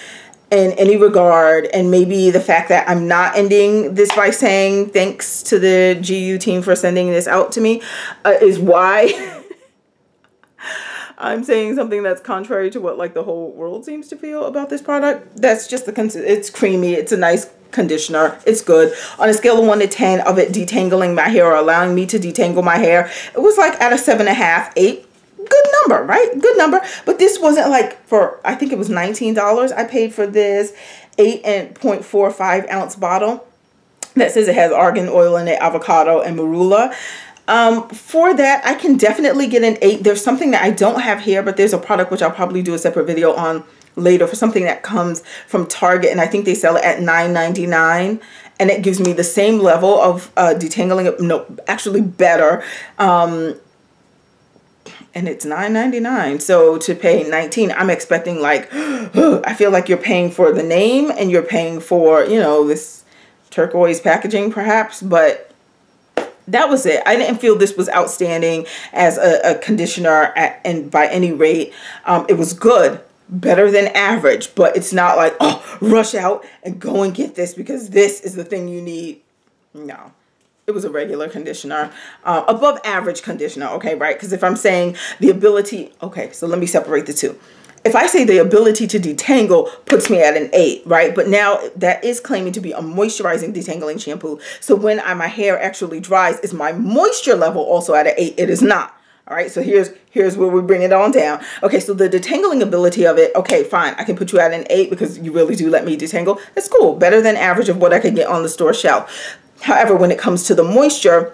in any regard, and maybe the fact that I'm not ending this by saying thanks to the GU team for sending this out to me is why I'm saying something that's contrary to what like the whole world seems to feel about this product. That's just it's creamy. It's a nice conditioner. It's good. On a scale of 1 to 10 of it detangling my hair or allowing me to detangle my hair, it was like at a 7.5, 8. Good number, right? Good number. But this wasn't like for, I think it was $19 I paid for this 8.45 ounce bottle that says it has argan oil in it, avocado, and marula. For that, I can definitely get an 8. There's something that I don't have here, but there's a product which I'll probably do a separate video on later for something that comes from Target, and I think they sell it at $9.99, and it gives me the same level of detangling. No, actually better. And it's $9.99. So to pay $19, I'm expecting like, I feel like you're paying for the name and you're paying for, you know, this turquoise packaging perhaps, but that was it. I didn't feel this was outstanding as a conditioner and by any rate. It was good, better than average, but it's not like, oh, rush out and go and get this because this is the thing you need. No. It was a regular conditioner, above average conditioner, okay, right? Because if I'm saying the ability, okay, so let me separate the two. If I say the ability to detangle puts me at an 8, right? But now that is claiming to be a moisturizing detangling shampoo. So when my hair actually dries, is my moisture level also at an 8? It is not. All right, so here's where we bring it on down. Okay, so the detangling ability of it, okay, fine. I can put you at an 8 because you really do let me detangle. That's cool. Better than average of what I could get on the store shelf. However, when it comes to the moisture,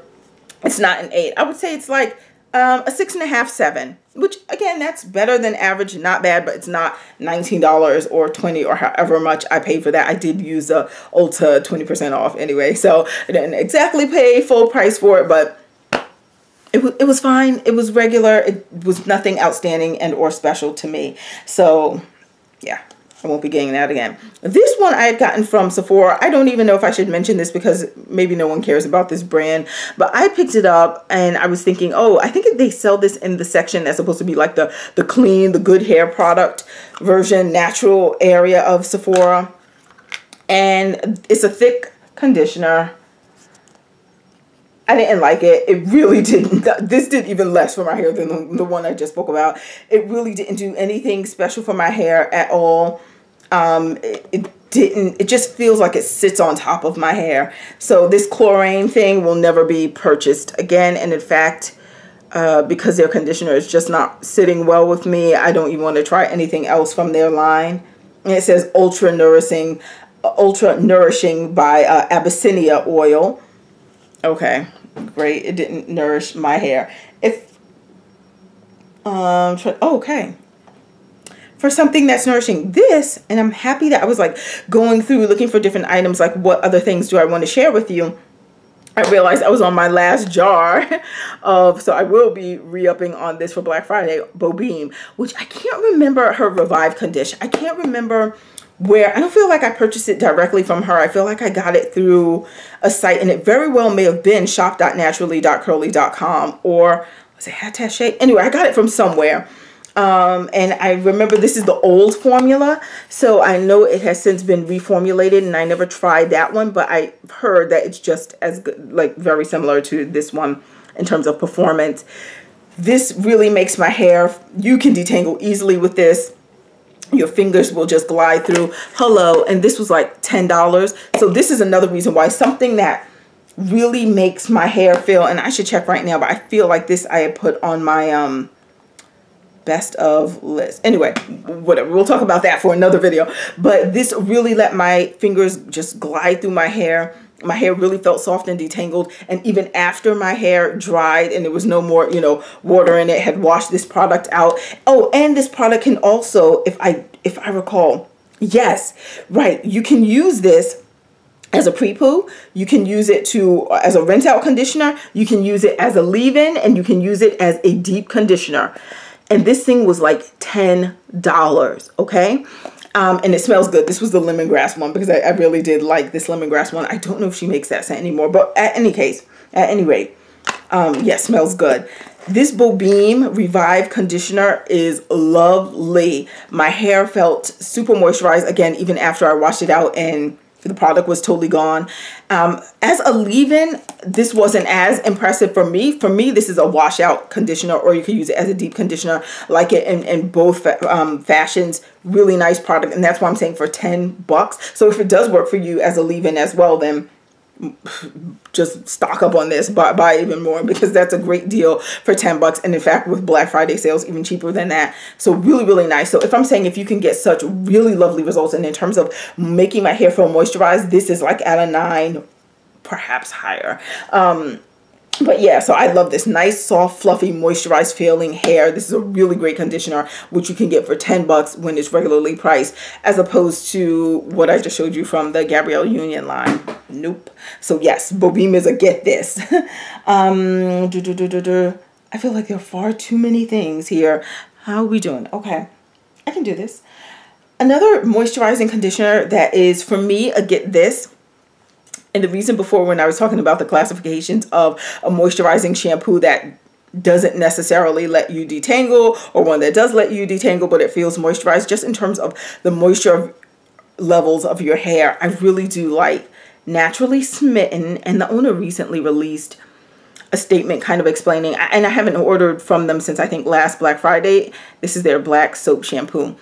it's not an 8. I would say it's like a 6.5, 7, which again, that's better than average, not bad, but it's not $19 or $20 or however much I paid for that. I did use the Ulta 20% off anyway, so I didn't exactly pay full price for it, but it was fine. It was regular. It was nothing outstanding and or special to me. So yeah, I won't be getting that again. This one I had gotten from Sephora. I don't even know if I should mention this because maybe no one cares about this brand. But I picked it up and I was thinking, oh, I think they sell this in the section that's supposed to be like the clean, the good hair product version, natural area of Sephora. And it's a thick conditioner. I didn't like it. It really didn't. This did even less for my hair than the one I just spoke about. It really didn't do anything special for my hair at all. It just feels like it sits on top of my hair. So this chlorine thing will never be purchased again. And in fact, because their conditioner is just not sitting well with me, I don't even want to try anything else from their line. And it says ultra nourishing by Abyssinia oil. Okay, great. It didn't nourish my hair. Okay. For something that's nourishing this, and I'm happy that I was like going through looking for different items, like what other things do I want to share with you. I realized I was on my last jar so I will be re-upping on this for Black Friday, Bobeam, which I can't remember her Revive condition. I can't remember where. I don't feel like I purchased it directly from her. I feel like I got it through a site, and it very well may have been shop.naturally.curly.com, or was it Hattache? Anyway, I got it from somewhere. And I remember this is the old formula, so I know it has since been reformulated, and I never tried that one, but I heard that it's just as good, like very similar to this one in terms of performance. This really makes my hair, you can detangle easily with this. Your fingers will just glide through. Hello. And this was like $10. So this is another reason why something that really makes my hair feel, and I should check right now, but I feel like this I had put on my best of list. Anyway, whatever. We'll talk about that for another video. But this really let my fingers just glide through my hair. My hair really felt soft and detangled, and even after my hair dried and there was no more, you know, water in it, had washed this product out. Oh, and this product can also, if I recall, yes, right, you can use this as a pre-poo. You can use it as a rinse out conditioner. You can use it as a leave-in, and you can use it as a deep conditioner. And this thing was like $10, okay? And it smells good. This was the lemongrass one because I really did like this lemongrass one. I don't know if she makes that scent anymore, but at any rate, yeah, smells good. This Bobeam Revive conditioner is lovely. My hair felt super moisturized again, even after I washed it out and the product was totally gone. As a leave-in, this wasn't as impressive for me. For me, this is a washout conditioner, or you can use it as a deep conditioner, like it in both fashions. Really nice product, and that's why I'm saying for $10. So if it does work for you as a leave-in as well, then just stock up on this, buy even more, because that's a great deal for $10. And in fact, with Black Friday sales, even cheaper than that. So really, really nice. So if I'm saying if you can get such really lovely results, and in terms of making my hair feel moisturized, this is like at a 9, perhaps higher. But yeah, so I love this nice, soft, fluffy, moisturized feeling hair. This is a really great conditioner, which you can get for $10 when it's regularly priced, as opposed to what I just showed you from the Gabrielle Union line. Nope. So yes, Bobeam is a get this. I feel like there are far too many things here. How are we doing? Okay, I can do this. Another moisturizing conditioner that is, for me, a get this. And the reason before, when I was talking about the classifications of a moisturizing shampoo that doesn't necessarily let you detangle, or one that does let you detangle, but it feels moisturized. Just in terms of the moisture levels of your hair, I really do like Naturally Smitten. And the owner recently released a statement kind of explaining, and I haven't ordered from them since I think last Black Friday. This is their black soap shampoo.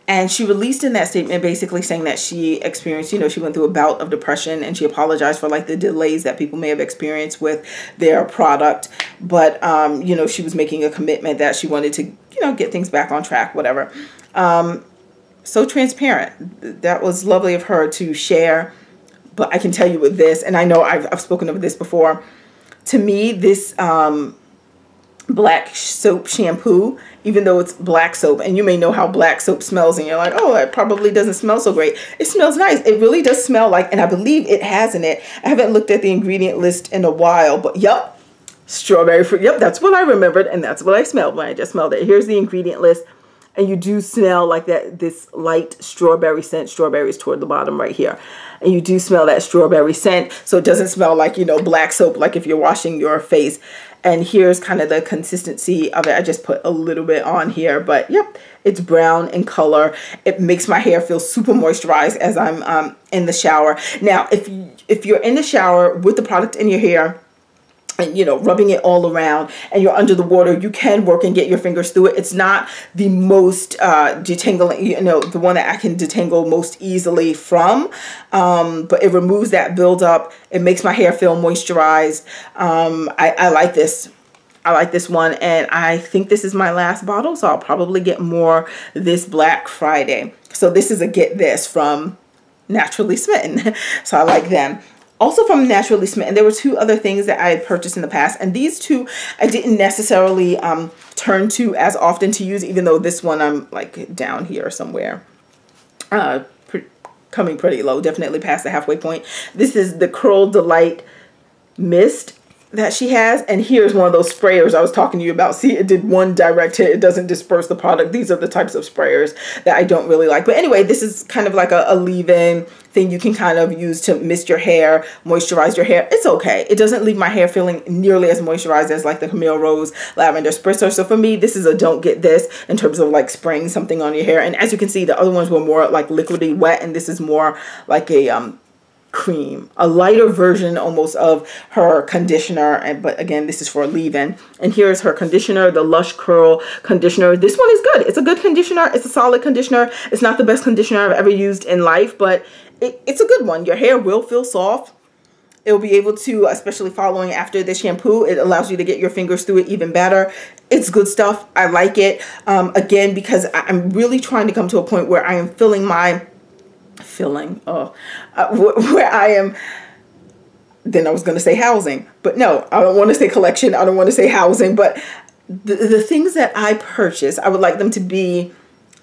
And she released in that statement basically saying that she experienced, you know, she went through a bout of depression, and she apologized for like the delays that people may have experienced with their product. But, you know, she was making a commitment that she wanted to, you know, get things back on track, whatever. So transparent. That was lovely of her to share. But I can tell you with this, and I know I've spoken of this before, to me, this black soap shampoo, even though it's black soap, and you may know how black soap smells, and you're like, oh, it probably doesn't smell so great. It smells nice. It really does smell like, and I believe it has in it, I haven't looked at the ingredient list in a while, but yep, strawberry fruit. Yep, that's what I remembered, and that's what I smelled when I just smelled it. Here's the ingredient list. And you do smell like that, this light strawberry scent. Strawberries toward the bottom right here. And you do smell that strawberry scent. So it doesn't smell like, you know, black soap, like if you're washing your face. And here's kind of the consistency of it. I just put a little bit on here. But yep, it's brown in color. It makes my hair feel super moisturized as I'm in the shower. Now, if you're in the shower with the product in your hair, and, you know, rubbing it all around, and you're under the water, you can work and get your fingers through it. It's not the most detangling, you know, the one that I can detangle most easily from, but it removes that buildup. It makes my hair feel moisturized. I like this. I like this one, and I think this is my last bottle, so I'll probably get more this Black Friday. So this is a get this from Naturally Smitten. So I like them. Also from Naturally Smitten, there were two other things that I had purchased in the past. And these two I didn't necessarily turn to as often to use, even though this one I'm like down here somewhere. Coming pretty low, definitely past the halfway point. This is the Curl Delight Mist that she has, and here's one of those sprayers I was talking to you about. See, it did one direct hit. It doesn't disperse the product. These are the types of sprayers that I don't really like. But anyway, this is kind of like a leave-in thing you can kind of use to mist your hair, moisturize your hair. It's okay. It doesn't leave my hair feeling nearly as moisturized as like the Camille Rose Lavender Spritzer. So for me, this is a don't get this in terms of like spraying something on your hair. And as you can see, the other ones were more like liquidy wet, and this is more like a cream, a lighter version almost of her conditioner. And but again, this is for leave-in. And here's her conditioner, the Lush Curl Conditioner. This one is good. It's a good conditioner. It's a solid conditioner. It's not the best conditioner I've ever used in life, but it's a good one. Your hair will feel soft. It'll be able to, especially following after the shampoo, it allows you to get your fingers through it even better. It's good stuff. I like it. Again, because I'm really trying to come to a point where I am feeling my where I am, then I was going to say housing, but no, I don't want to say collection. I don't want to say housing, but the things that I purchase, I would like them to be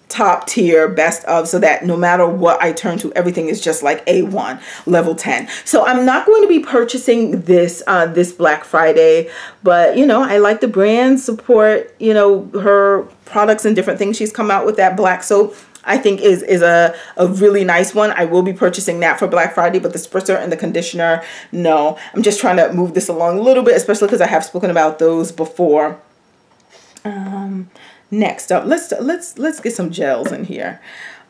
top tier, best of, so that no matter what I turn to, everything is just like A1, level 10. So I'm not going to be purchasing this this Black Friday, but you know, I like the brand, support, you know, her products and different things she's come out with. That black soap I think is a really nice one. I will be purchasing that for Black Friday, but the spritzer and the conditioner, no. I'm just trying to move this along a little bit, especially because I have spoken about those before. Next up, let's get some gels in here.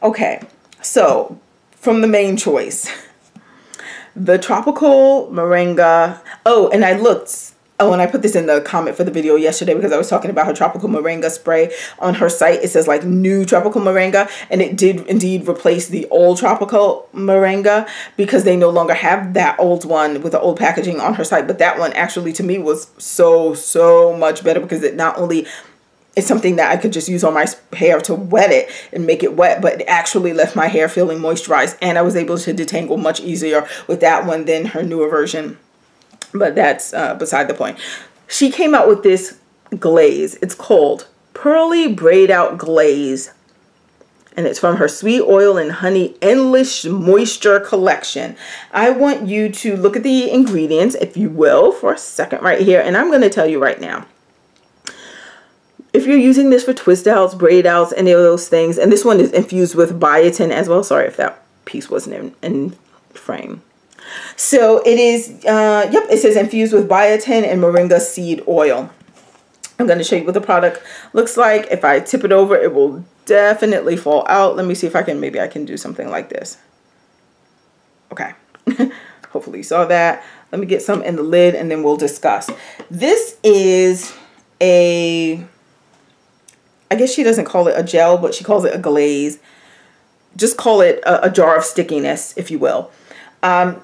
Okay, so from the main choice, the Tropical Moringa. Oh, and I looked. Oh, and I put this in the comment for the video yesterday because I was talking about her Tropical Moringa spray. On her site, it says like new Tropical Moringa, and it did indeed replace the old Tropical Moringa because they no longer have that old one with the old packaging on her site. But that one actually to me was so much better because it not only it's something that I could just use on my hair to wet it and make it wet, but it actually left my hair feeling moisturized, and I was able to detangle much easier with that one than her newer version. But that's beside the point. She came out with this glaze. It's called Pearly Braid Out Glaze. And it's from her Sweet Oil and Honey Endless Moisture collection. I want you to look at the ingredients, if you will, for a second right here. And I'm going to tell you right now. If you're using this for twist outs, braid outs, any of those things. And this one is infused with biotin as well. Sorry if that piece wasn't in frame. So it is, yep, it says infused with biotin and moringa seed oil. I'm going to show you what the product looks like. If I tip it over, it will definitely fall out. Let me see if I can, maybe I can do something like this. Okay. Hopefully you saw that. Let me get some in the lid and then we'll discuss. This is a, I guess she doesn't call it a gel, but she calls it a glaze. Just call it a jar of stickiness, if you will. I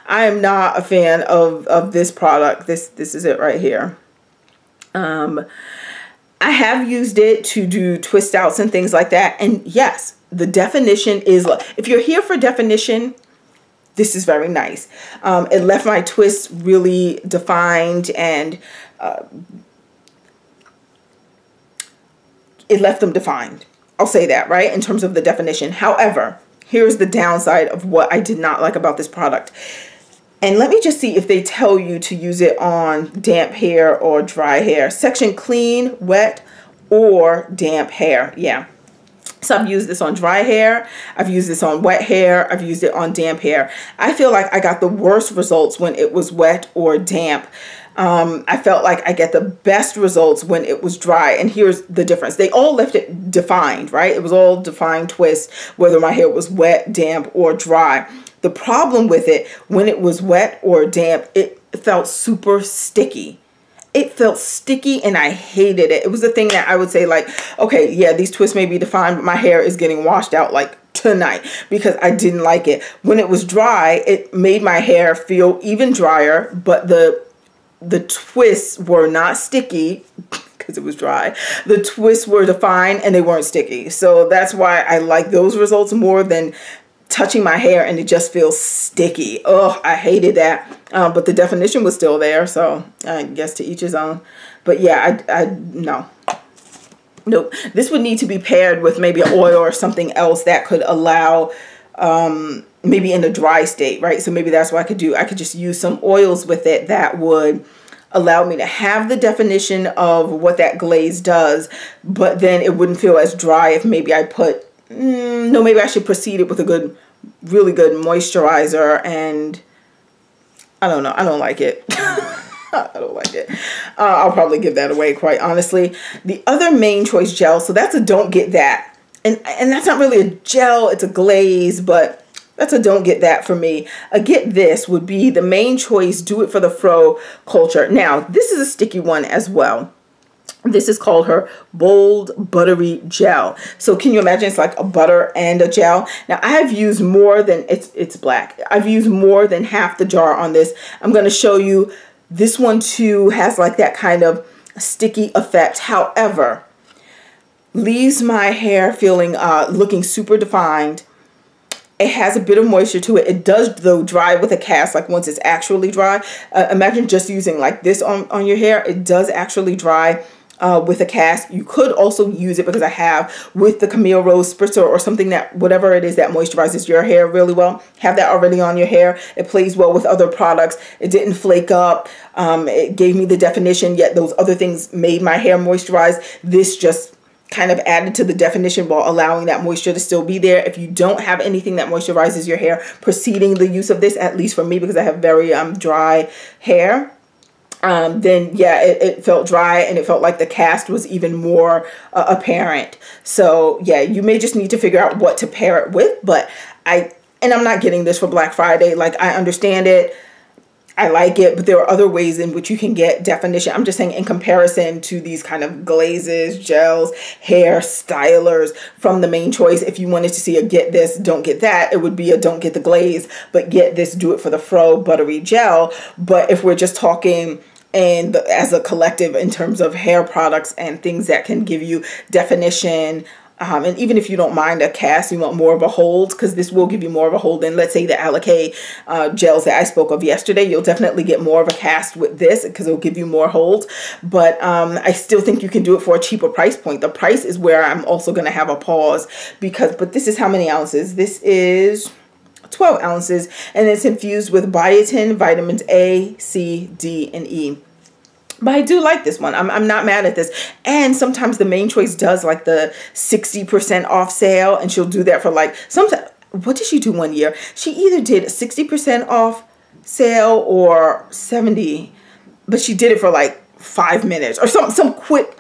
am not a fan of this product. This is it right here. I have used it to do twist outs and things like that. And yes, the definition is, if you're here for definition, this is very nice. It left my twists really defined and it left them defined. I'll say that, right? In terms of the definition. However, here's the downside of what I did not like about this product. And let me just see if they tell you to use it on damp hair or dry hair. Section clean, wet, or damp hair. Yeah. So I've used this on dry hair. I've used this on wet hair. I've used it on damp hair. I feel like I got the worst results when it was wet or damp. I felt like I get the best results when it was dry. And here's the difference. They all left it defined, right? It was all defined twists, whether my hair was wet, damp, or dry. The problem with it, when it was wet or damp, it felt super sticky. It felt sticky and I hated it. It was the thing that I would say like, okay, yeah, these twists may be defined, but my hair is getting washed out like tonight because I didn't like it. When it was dry, it made my hair feel even drier, but the twists were not sticky because it was dry. The twists were defined and they weren't sticky. So that's why I like those results more than touching my hair and it just feels sticky. Oh, I hated that. But the definition was still there. So I guess to each his own. But yeah, no. Nope. This would need to be paired with maybe an oil or something else that could allow, maybe in a dry state, right? So maybe that's what I could just use some oils with it that would allow me to have the definition of what that glaze does, but then it wouldn't feel as dry if maybe I put, no, maybe I should proceed it with a really good moisturizer. And I don't know. I don't like it. I don't like it. I'll probably give that away, quite honestly. The other main choice gel, so that's a don't get that. And that's not really a gel, it's a glaze, but that's a don't get that for me. A get this would be the main choice, do it for the fro culture. Now, this is a sticky one as well. This is called her Bold Buttery Gel. So can you imagine it's like a butter and a gel? Now I have used more than, it's black. I've used more than half the jar on this. I'm going to show you this one too has like that kind of sticky effect. However, leaves my hair feeling, looking super defined. It has a bit of moisture to it. It does though dry with a cast, like once it's actually dry. Imagine just using like this on your hair. It does actually dry with a cast. You could also use it, because I have, with the Camille Rose Spritzer or something that, whatever it is that moisturizes your hair really well. Have that already on your hair. It plays well with other products. It didn't flake up. It gave me the definition, yet those other things made my hair moisturize. This just kind of added to the definition while allowing that moisture to still be there. If you don't have anything that moisturizes your hair preceding the use of this, at least for me, because I have very dry hair, then yeah, it felt dry and it felt like the cast was even more apparent. So yeah, you may just need to figure out what to pair it with. But I'm not getting this for Black Friday. Like, I understand it. I like it, but there are other ways in which you can get definition. I'm just saying, in comparison to these kind of glazes, gels, hair stylers from the main choice, if you wanted to see a get this, don't get that, it would be a don't get the glaze, but get this, do it for the fro buttery gel. But if we're just talking and as a collective in terms of hair products and things that can give you definition, and even if you don't mind a cast, you want more of a hold, because this will give you more of a hold than, let's say, the Alakay gels that I spoke of yesterday. You'll definitely get more of a cast with this because it'll give you more hold. But I still think you can do it for a cheaper price point. The price is where I'm also going to have a pause, but this is how many ounces? This is 12 ounces, and it's infused with biotin, vitamins A, C, D, and E. But I do like this one. I'm not mad at this. And sometimes the main choice does like the 60% off sale, and she'll do that for like, sometimes, what did she do one year? She either did a 60% off sale or 70, but she did it for like 5 minutes or some quick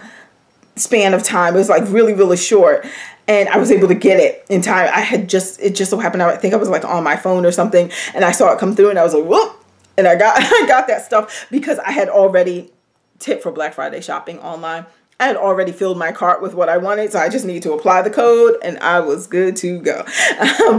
span of time. It was like really, really short. And I was able to get it in time. It just so happened, I think I was like on my phone or something, and I saw it come through and I was like, whoop. And I got that stuff because I had already tipped for Black Friday shopping online. I had already filled my cart with what I wanted, so I just need to apply the code and I was good to go.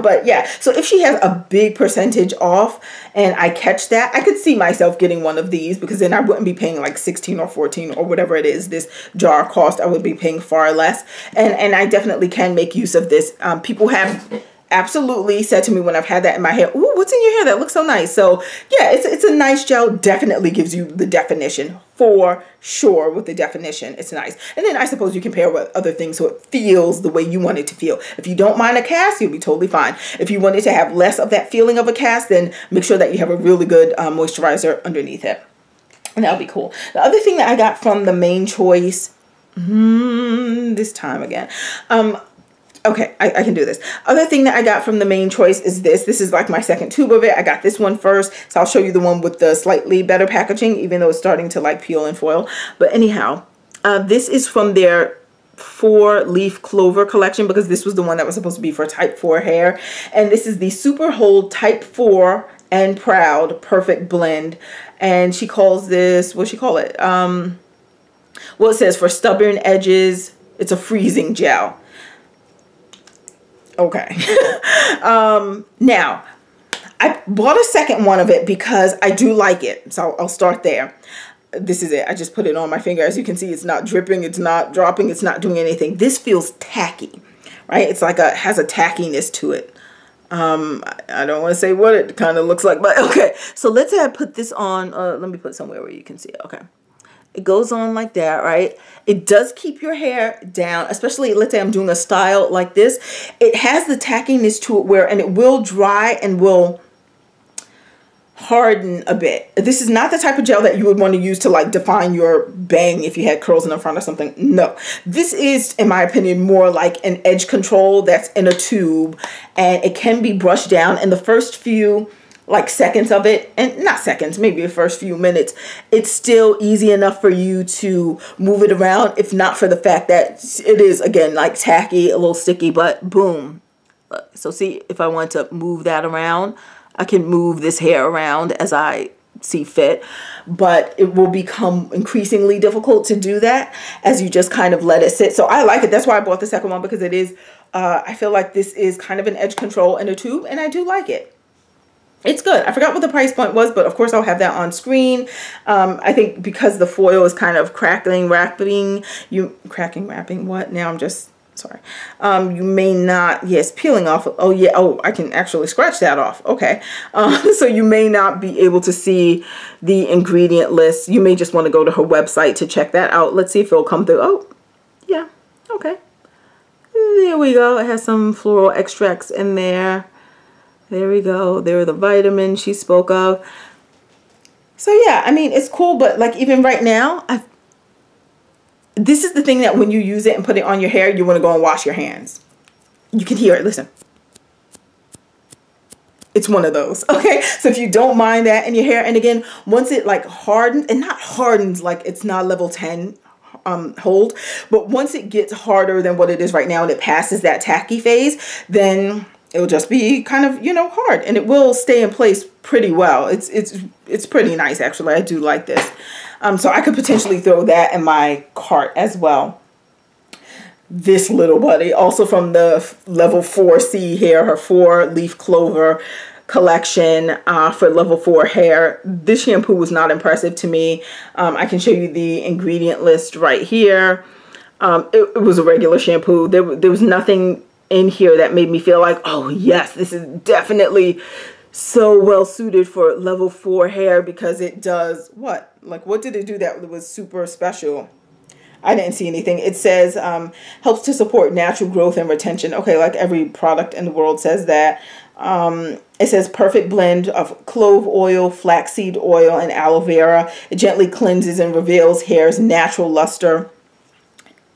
But yeah, so if she has a big percentage off and I catch that, I could see myself getting one of these, because then I wouldn't be paying like 16 or 14 or whatever it is this jar cost. I would be paying far less. And I definitely can make use of this. People have absolutely said to me when I've had that in my hair, ooh, what's in your hair? That looks so nice. So yeah, it's a nice gel. Definitely gives you the definition. For sure, with the definition, it's nice. And then I suppose you can pair with other things so it feels the way you want it to feel. If you don't mind a cast, you'll be totally fine. If you want it to have less of that feeling of a cast, then make sure that you have a really good moisturizer underneath it. And that'll be cool. The other thing that I got from the Main Choice, this time again, okay, I can do this. Other thing that I got from the Main Choice is this. This is like my second tube of it. I got this one first, so I'll show you the one with the slightly better packaging, even though it's starting to like peel and foil. But anyhow, this is from their 4-leaf clover collection, because this was the one that was supposed to be for type 4 hair. And this is the Super Hold Type 4 and Proud Perfect Blend. And she calls this, what'd she call it? Well, it says for stubborn edges, it's a freezing gel. Okay. Now, I bought a second one of it because I do like it. So I'll start there. This is it. I just put it on my finger. As you can see, it's not dripping. It's not dropping. It's not doing anything. This feels tacky, right? It's like has a tackiness to it. I don't want to say what it kind of looks like, but okay. So let's say I put this on. Let me put somewhere where you can see it. Okay. It goes on like that, right? It does keep your hair down, especially let's say I'm doing a style like this. It has the tackiness to it and it will dry and will harden a bit. This is not the type of gel that you would want to use to like define your bang if you had curls in the front or something. No, this is, in my opinion, more like an edge control that's in a tube, and it can be brushed down in the first few like seconds of it, and not seconds, maybe the first few minutes. It's still easy enough for you to move it around, if not for the fact that it is, again, like tacky, a little sticky, but boom. So see, if I want to move that around, I can move this hair around as I see fit, but it will become increasingly difficult to do that as you just kind of let it sit. So I like it. That's why I bought the second one, because it is, I feel like this is kind of an edge control in a tube, and I do like it. It's good. I forgot what the price point was, but of course I'll have that on screen. I think because the foil is kind of cracking, wrapping, what? Now I'm just, sorry. You may not, yes, peeling off. Oh yeah, oh, I can actually scratch that off. Okay. So you may not be able to see the ingredient list. You may just want to go to her website to check that out. Let's see if it'll come through. Oh, yeah, okay. There we go. It has some floral extracts in there. There we go. There are the vitamins she spoke of. So yeah, I mean, it's cool, but like even right now, this is the thing that when you use it and put it on your hair, you want to go and wash your hands. You can hear it. Listen. It's one of those. Okay. So if you don't mind that in your hair, and again, once it like hardens, and not hardens like it's not level 10 hold, but once it gets harder than what it is right now and it passes that tacky phase, then it'll just be kind of, you know, hard, and it will stay in place pretty well. It's pretty nice, actually. I do like this. So I could potentially throw that in my cart as well. This little buddy, also from the level 4C hair, her 4-leaf clover collection for level 4 hair. This shampoo was not impressive to me. I can show you the ingredient list right here. It was a regular shampoo. There was nothing in here that made me feel like, oh yes, this is definitely so well suited for level 4 hair, because it does what? Like, what did it do that was super special? I didn't see anything. It says helps to support natural growth and retention. Okay, like every product in the world says that. It says perfect blend of clove oil, flaxseed oil, and aloe vera. It gently cleanses and reveals hair's natural luster.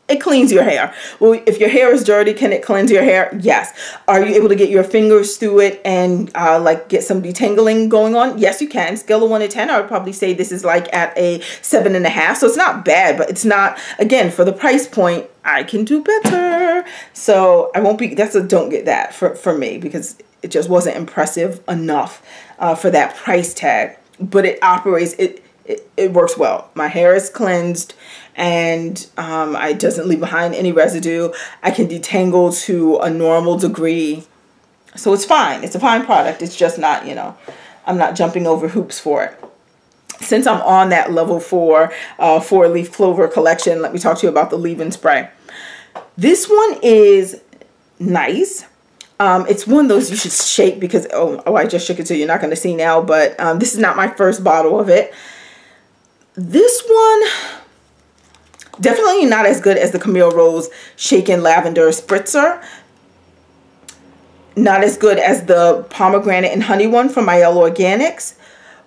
it cleans your hair. Well, if your hair is dirty, can it cleanse your hair? Yes. Are you able to get your fingers through it and like get some detangling going on? Yes, you can. Scale of 1 to 10, I would probably say this is like at a 7.5. So it's not bad, but it's not, again, for the price point, I can do better. So I won't be, that's a don't get that for me, because it just wasn't impressive enough for that price tag. But it operates, it works well. My hair is cleansed, and it doesn't leave behind any residue. I can detangle to a normal degree. So it's fine. It's a fine product. It's just not, you know, I'm not jumping over hoops for it. Since I'm on that level 4 4-leaf clover collection, let me talk to you about the leave-in spray. This one is nice. It's one of those you should shake because, oh, I just shook it so you're not going to see now, but this is not my first bottle of it. This one, definitely not as good as the Camille Rose Shaken Lavender Spritzer. Not as good as the Pomegranate and Honey one from Mielle Organics,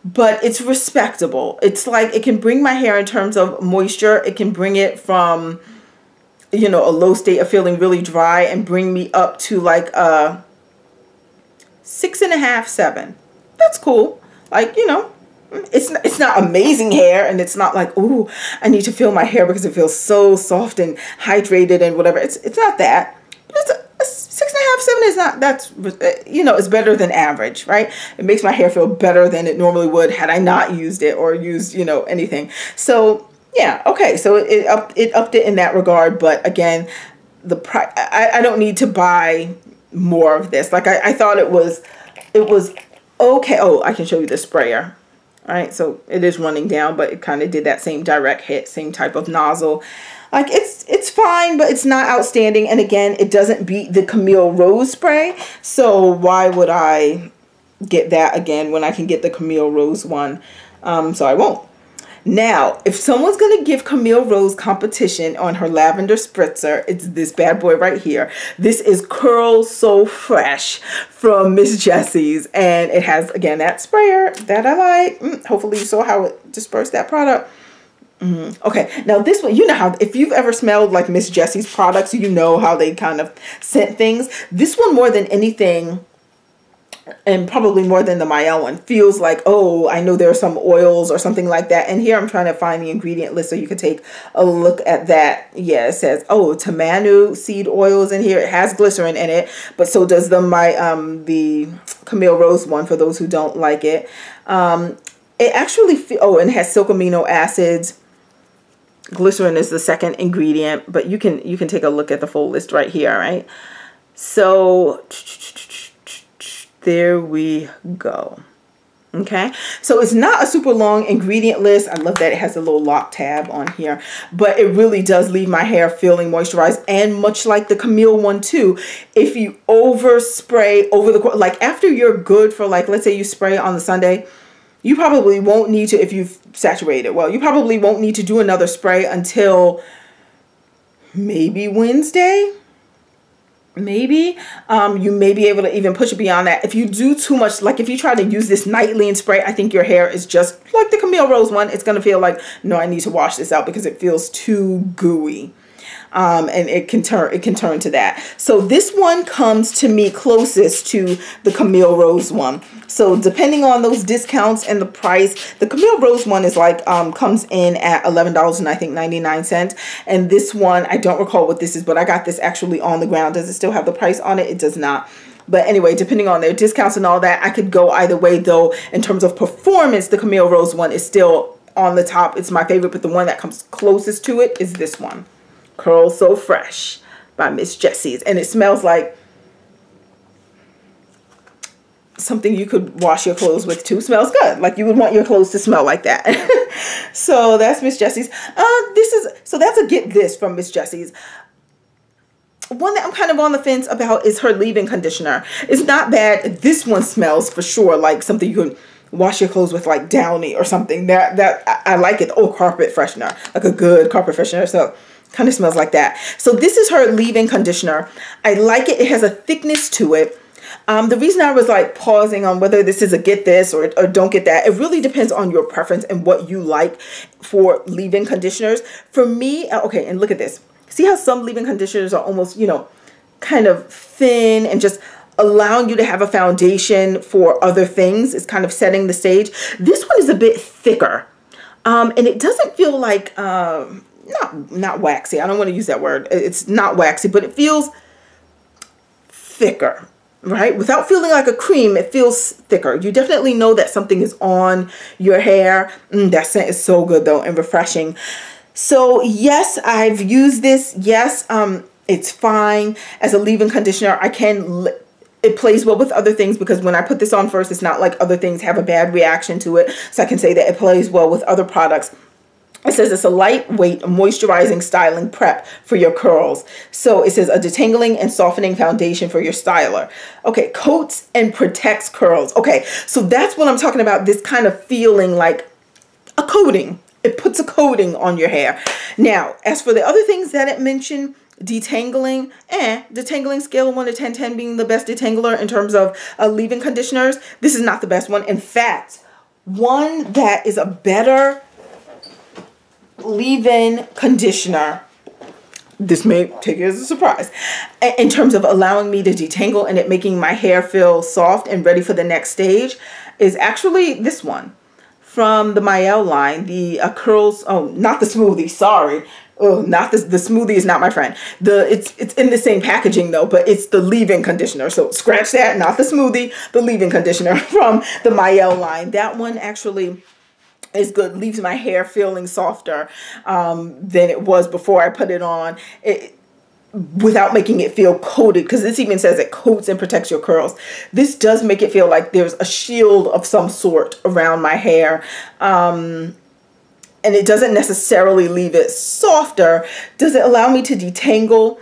but it's respectable. It's like, it can bring my hair in terms of moisture. It can bring it from, you know, a low state of feeling really dry and bring me up to like a 6.5, 7. That's cool. Like, you know, it's not amazing hair, and it's not like, ooh, I need to feel my hair because it feels so soft and hydrated and whatever. It's not that. But it's a 6.5, 7 is not, that's, you know, it's better than average, right? It makes my hair feel better than it normally would had I not used it or used, you know, anything. So yeah, okay, so it upped it in that regard, but again, the price, I don't need to buy more of this. Like I thought it was okay. Oh, I can show you the sprayer. All right, so it is running down, but it kind of did that same direct hit, same type of nozzle. Like it's fine, but it's not outstanding. And again, it doesn't beat the Camille Rose spray. So why would I get that again when I can get the Camille Rose one? So I won't. Now, if someone's going to give Camille Rose competition on her lavender spritzer, it's this bad boy right here. This is Curl So Fresh from Miss Jessies. And it has, again, that sprayer that I like. Hopefully you saw how it dispersed that product. Okay, now this one, you know how, if you've ever smelled like Miss Jessies products, you know how they kind of scent things. This one, more than anything, and probably more than the Mielle one, feels like, oh, I know there are some oils or something like that. And here I'm trying to find the ingredient list so you can take a look at that. Yeah, it says, oh, tamanu seed oils in here. It has glycerin in it, but so does the Camille Rose one, for those who don't like it. It actually, oh, and it has silk amino acids. Glycerin is the second ingredient, but you can take a look at the full list right here, right? So there we go. Okay, so it's not a super long ingredient list. I love that it has a little lock tab on here, but it really does leave my hair feeling moisturized, and much like the Camille one too, if you overspray over the, like after you're good for, like, let's say you spray on the Sunday, you probably won't need to, if you've saturated well, you probably won't need to do another spray until maybe Wednesday. Maybe you may be able to even push it beyond that. If you do too much, like if you try to use this nightly and spray, I think your hair is just like the Camille Rose one. It's going to feel like, no, I need to wash this out because it feels too gooey. And it can turn to that. So this one comes to me closest to the Camille Rose one. So depending on those discounts and the price, the Camille Rose one is like, comes in at $11 and I think 99 cents. And this one, I don't recall what this is, but I got this actually on the ground. Does it still have the price on it? It does not. But anyway, depending on their discounts and all that, I could go either way, though. In terms of performance, the Camille Rose one is still on the top. It's my favorite, but the one that comes closest to it is this one. Curl So Fresh by Miss Jessies. And it smells like something you could wash your clothes with too. Smells good. Like you would want your clothes to smell like that. So that's Miss Jessies. So that's a get this from Miss Jessies. One that I'm kind of on the fence about is her leave-in conditioner. It's not bad. This one smells for sure like something you could wash your clothes with, like Downy or something. That I like it. Oh, carpet freshener. Like a good carpet freshener. So kind of smells like that. So this is her leave-in conditioner. I like it. It has a thickness to it. The reason I was like pausing on whether this is a get this or don't get that, it really depends on your preference and what you like for leave-in conditioners. For me, okay, and look at this. See how some leave-in conditioners are almost, you know, kind of thin and just allowing you to have a foundation for other things. It's kind of setting the stage. This one is a bit thicker. And it doesn't feel like, not waxy. I don't want to use that word. It's not waxy, but it feels thicker, right? Without feeling like a cream, it feels thicker. You definitely know that something is on your hair. That scent is so good though and refreshing. So yes, I've used this. Yes, it's fine as a leave-in conditioner. It plays well with other things because when I put this on first, it's not like other things have a bad reaction to it. So I can say that it plays well with other products. It says it's a lightweight moisturizing styling prep for your curls. So it says a detangling and softening foundation for your styler. Okay, coats and protects curls. Okay, so that's what I'm talking about. This kind of feeling like a coating. It puts a coating on your hair. Now, as for the other things that it mentioned, detangling, detangling scale of 1 to 10, 10 being the best detangler in terms of leave-in conditioners. This is not the best one. In fact, one that is a better leave-in conditioner, this may take you as a surprise, in terms of allowing me to detangle and it making my hair feel soft and ready for the next stage, is actually this one from the Mielle line, the Curls, oh, not the smoothie, sorry. Oh, not this, the smoothie is not my friend. It's in the same packaging though, but it's the leave-in conditioner. So scratch that, not the smoothie, the leave-in conditioner from the Mielle line. That one actually is good, leaves my hair feeling softer than it was before I put it on. Without making it feel coated, because this even says it coats and protects your curls. This does make it feel like there's a shield of some sort around my hair. And it doesn't necessarily leave it softer. Does it allow me to detangle?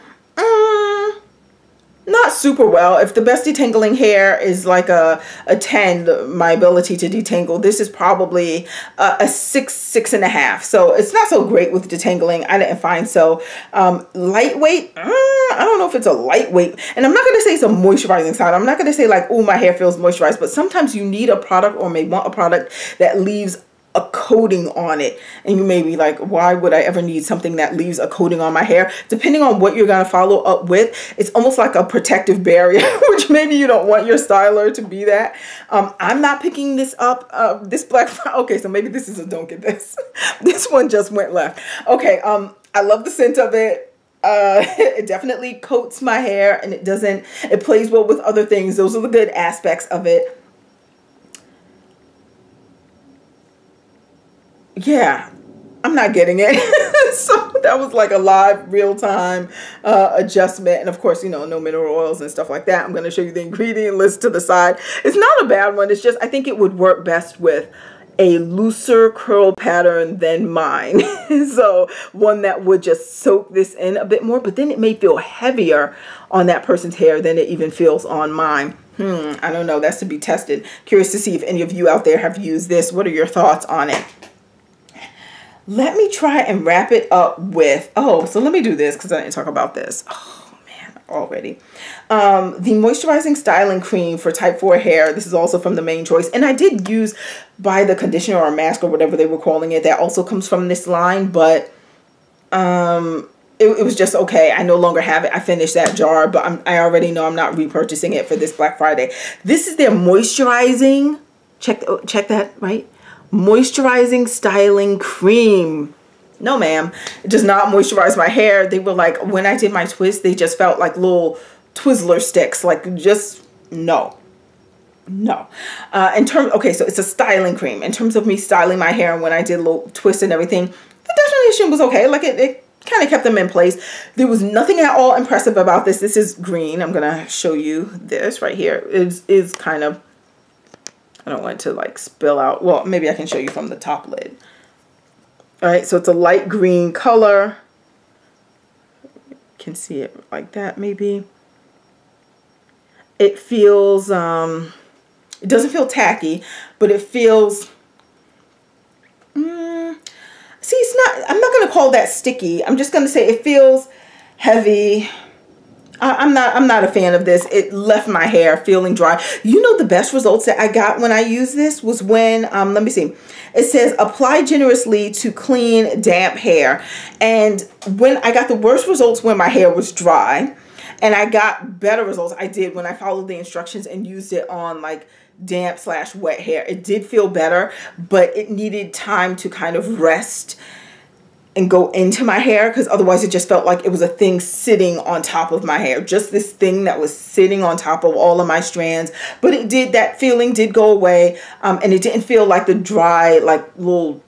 Not super well. If the best detangling hair is like a 10, my ability to detangle, this is probably a 6, 6.5. So it's not so great with detangling. I didn't find so. Lightweight, I don't know if it's a lightweight. And I'm not going to say it's a moisturizing side. I'm not going to say like, oh, my hair feels moisturized. But sometimes you need a product or may want a product that leaves a coating on it, and you may be like, why would I ever need something that leaves a coating on my hair? Depending on what you're going to follow up with, it's almost like a protective barrier, which maybe you don't want your styler to be that. I'm not picking this up this Black Friday. Okay, so maybe this is a don't get this. This one just went left. Okay, I love the scent of it. It definitely coats my hair, and it plays well with other things. Those are the good aspects of it. Yeah, I'm not getting it. So that was like a live real-time adjustment. And of course, you know, no mineral oils and stuff like that. I'm going to show you the ingredient list to the side. It's not a bad one. It's just, I think it would work best with a looser curl pattern than mine. So one that would just soak this in a bit more, but then it may feel heavier on that person's hair than it even feels on mine. I don't know. That's to be tested. Curious to see if any of you out there have used this. What are your thoughts on it? Let me try and wrap it up with, so let me do this because I didn't talk about this. Oh man, already. The moisturizing styling cream for type 4 hair. This is also from the Main Choice. And I did use by the conditioner or mask or whatever they were calling it. That also comes from this line, but it was just okay. I no longer have it. I finished that jar, but I already know I'm not repurchasing it for this Black Friday. This is their moisturizing, check that, right? Moisturizing styling cream. No ma'am, it does not moisturize my hair. They were like, when I did my twist, they just felt like little Twizzler sticks, like just no. Okay, so it's a styling cream. In terms of me styling my hair and when I did a little twist and everything, the definition was okay. Like it kind of kept them in place. There was nothing at all impressive about this. This is green. I'm gonna show you this right here. It is kind of, I don't want it to like spill out. Well, maybe I can show you from the top lid. All right, so it's a light green color. You can see it like that maybe. It feels, it doesn't feel tacky, but it feels, see, it's not, I'm not going to call that sticky. I'm just going to say it feels heavy. I'm not a fan of this. It left my hair feeling dry. You know, the best results that I got when I used this was when, let me see. It says apply generously to clean, damp hair. And when I got the worst results when my hair was dry, and I got better results I did when I followed the instructions and used it on like damp/wet hair. It did feel better, but it needed time to kind of rest and go into my hair, because otherwise it just felt like it was a thing sitting on top of my hair, just this thing that was sitting on top of all of my strands. But it did, that feeling did go away, and it didn't feel like the dry, like little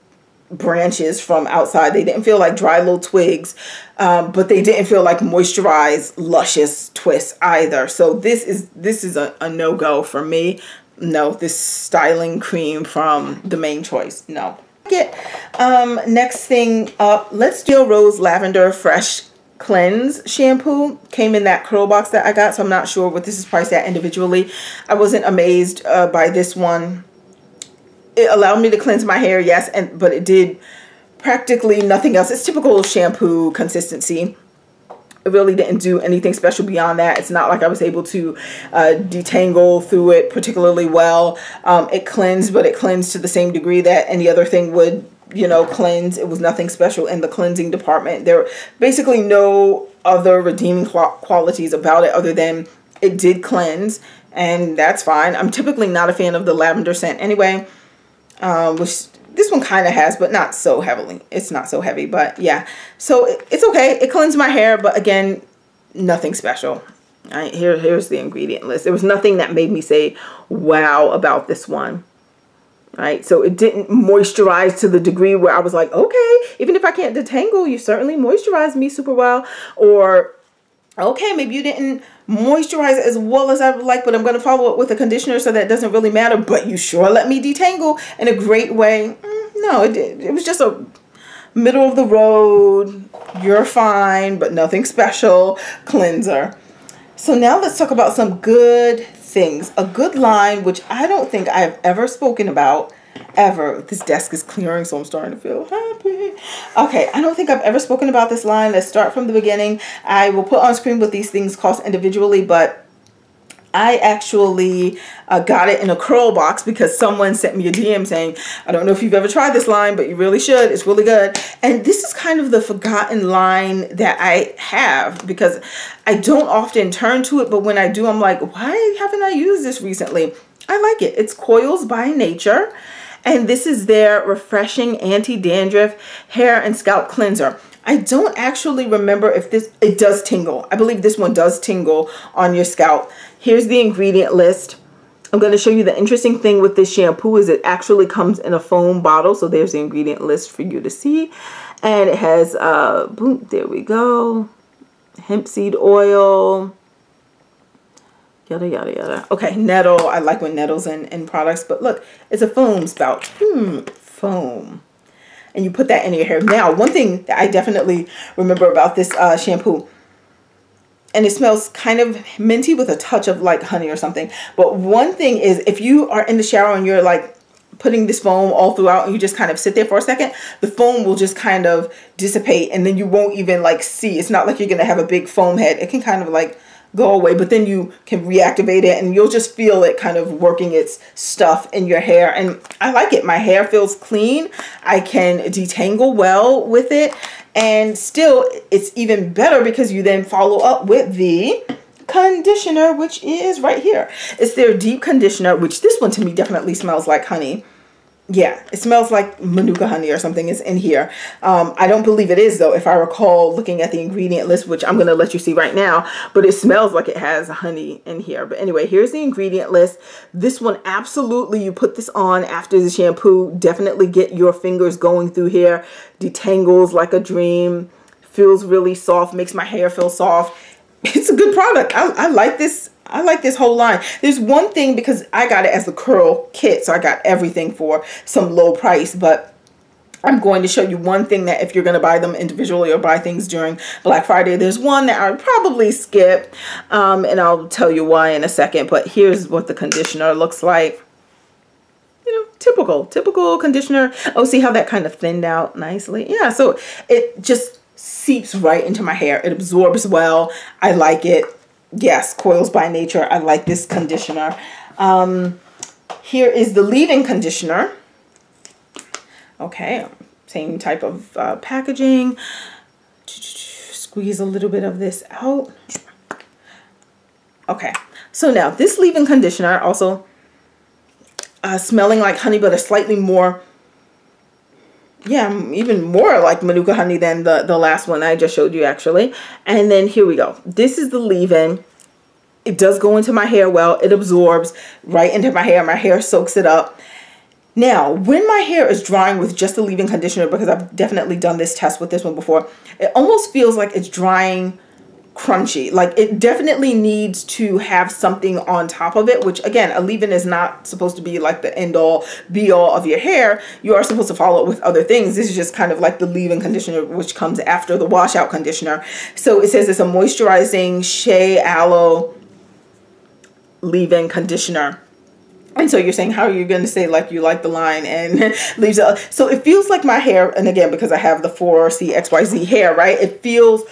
branches from outside. They didn't feel like dry little twigs, but they didn't feel like moisturized, luscious twists either. So this is a no-go for me. No, this styling cream from The Main Choice, no. Next thing up, let's do Rose Lavender Fresh Cleanse shampoo. Came in that curl box that I got, so I'm not sure what this is priced at individually. I wasn't amazed by this one. It allowed me to cleanse my hair, yes, but it did practically nothing else. It's typical shampoo consistency. It really didn't do anything special beyond that. It's not like I was able to detangle through it particularly well. It cleansed, but it cleansed to the same degree that any other thing would, you know, cleanse. It was nothing special in the cleansing department. There were basically no other redeeming qualities about it other than it did cleanse, and that's fine. I'm typically not a fan of the lavender scent anyway, which this one kind of has, but not so heavily. It's not so heavy, but yeah. So it's okay. It cleansed my hair, but again, nothing special. All right, here's the ingredient list. There was nothing that made me say, wow, about this one. Right, so it didn't moisturize to the degree where I was like, okay, even if I can't detangle, you certainly moisturized me super well. Or, okay, maybe you didn't moisturize as well as I would like, but I'm going to follow up with a conditioner, so that doesn't really matter, but you sure let me detangle in a great way. No, it was just a middle of the road, you're fine, but nothing special cleanser. So now let's talk about some good things. A good line, which I don't think I've ever spoken about ever. This desk is clearing, so I'm starting to feel happy. Okay, I don't think I've ever spoken about this line. Let's start from the beginning. I will put on screen what these things cost individually, but I actually got it in a curl box because someone sent me a DM saying, I don't know if you've ever tried this line, but you really should. It's really good. And this is kind of the forgotten line that I have because I don't often turn to it, but when I do, I'm like, why haven't I used this recently? I like it. It's Coils by Nature. And this is their refreshing anti-dandruff hair and scalp cleanser. I don't actually remember if it does tingle. I believe this one does tingle on your scalp. Here's the ingredient list. I'm going to show you the interesting thing with this shampoo is it actually comes in a foam bottle. So there's the ingredient list for you to see. And it has, boom, there we go, hemp seed oil, yada, yada, yada. Okay, nettle. I like when nettle's in products. But look, it's a foam spout. Foam. And you put that in your hair. Now, one thing that I definitely remember about this shampoo, and it smells kind of minty with a touch of like honey or something. But one thing is, if you are in the shower and you're like putting this foam all throughout and you just kind of sit there for a second, the foam will just kind of dissipate and then you won't even like see. It's not like you're going to have a big foam head. It can kind of like go away, but then you can reactivate it and you'll just feel it kind of working its stuff in your hair. And I like it. My hair feels clean. I can detangle well with it. And still, it's even better because you then follow up with the conditioner, which is right here. It's their deep conditioner, which this one to me definitely smells like honey. Yeah, it smells like Manuka honey or something is in here. I don't believe it is, though, if I recall looking at the ingredient list, which I'm going to let you see right now. But it smells like it has honey in here. But anyway, here's the ingredient list. This one, absolutely, you put this on after the shampoo. Definitely get your fingers going through here. Detangles like a dream. Feels really soft. Makes my hair feel soft. It's a good product. I like this. I like this whole line. There's one thing, because I got it as a curl kit, so I got everything for some low price, but I'm going to show you one thing that if you're going to buy them individually or buy things during Black Friday, there's one that I would probably skip, and I'll tell you why in a second, but here's what the conditioner looks like. You know, typical conditioner. Oh, see how that kind of thinned out nicely? Yeah, so it just seeps right into my hair. It absorbs well. I like it. Yes, Coils by Nature. I like this conditioner. Here is the leave-in conditioner. Okay, same type of packaging. Squeeze a little bit of this out. Okay, so now this leave-in conditioner also smelling like honey, but a slightly more, yeah, even more like Manuka honey than the last one I just showed you actually. And then here we go. This is the leave-in. It does go into my hair well. It absorbs right into my hair. My hair soaks it up. Now, when my hair is drying with just the leave-in conditioner, because I've definitely done this test with this one before, it almost feels like it's drying crunchy. Like it definitely needs to have something on top of it, which again, a leave-in is not supposed to be like the end-all be-all of your hair. You are supposed to follow it with other things. This is just kind of like the leave-in conditioner, which comes after the washout conditioner. So it says it's a moisturizing shea aloe leave-in conditioner. And so you're saying, how are you going to say like you like the line and leaves it? So it feels like my hair, and again, because I have the 4CXYZ hair, right? It feels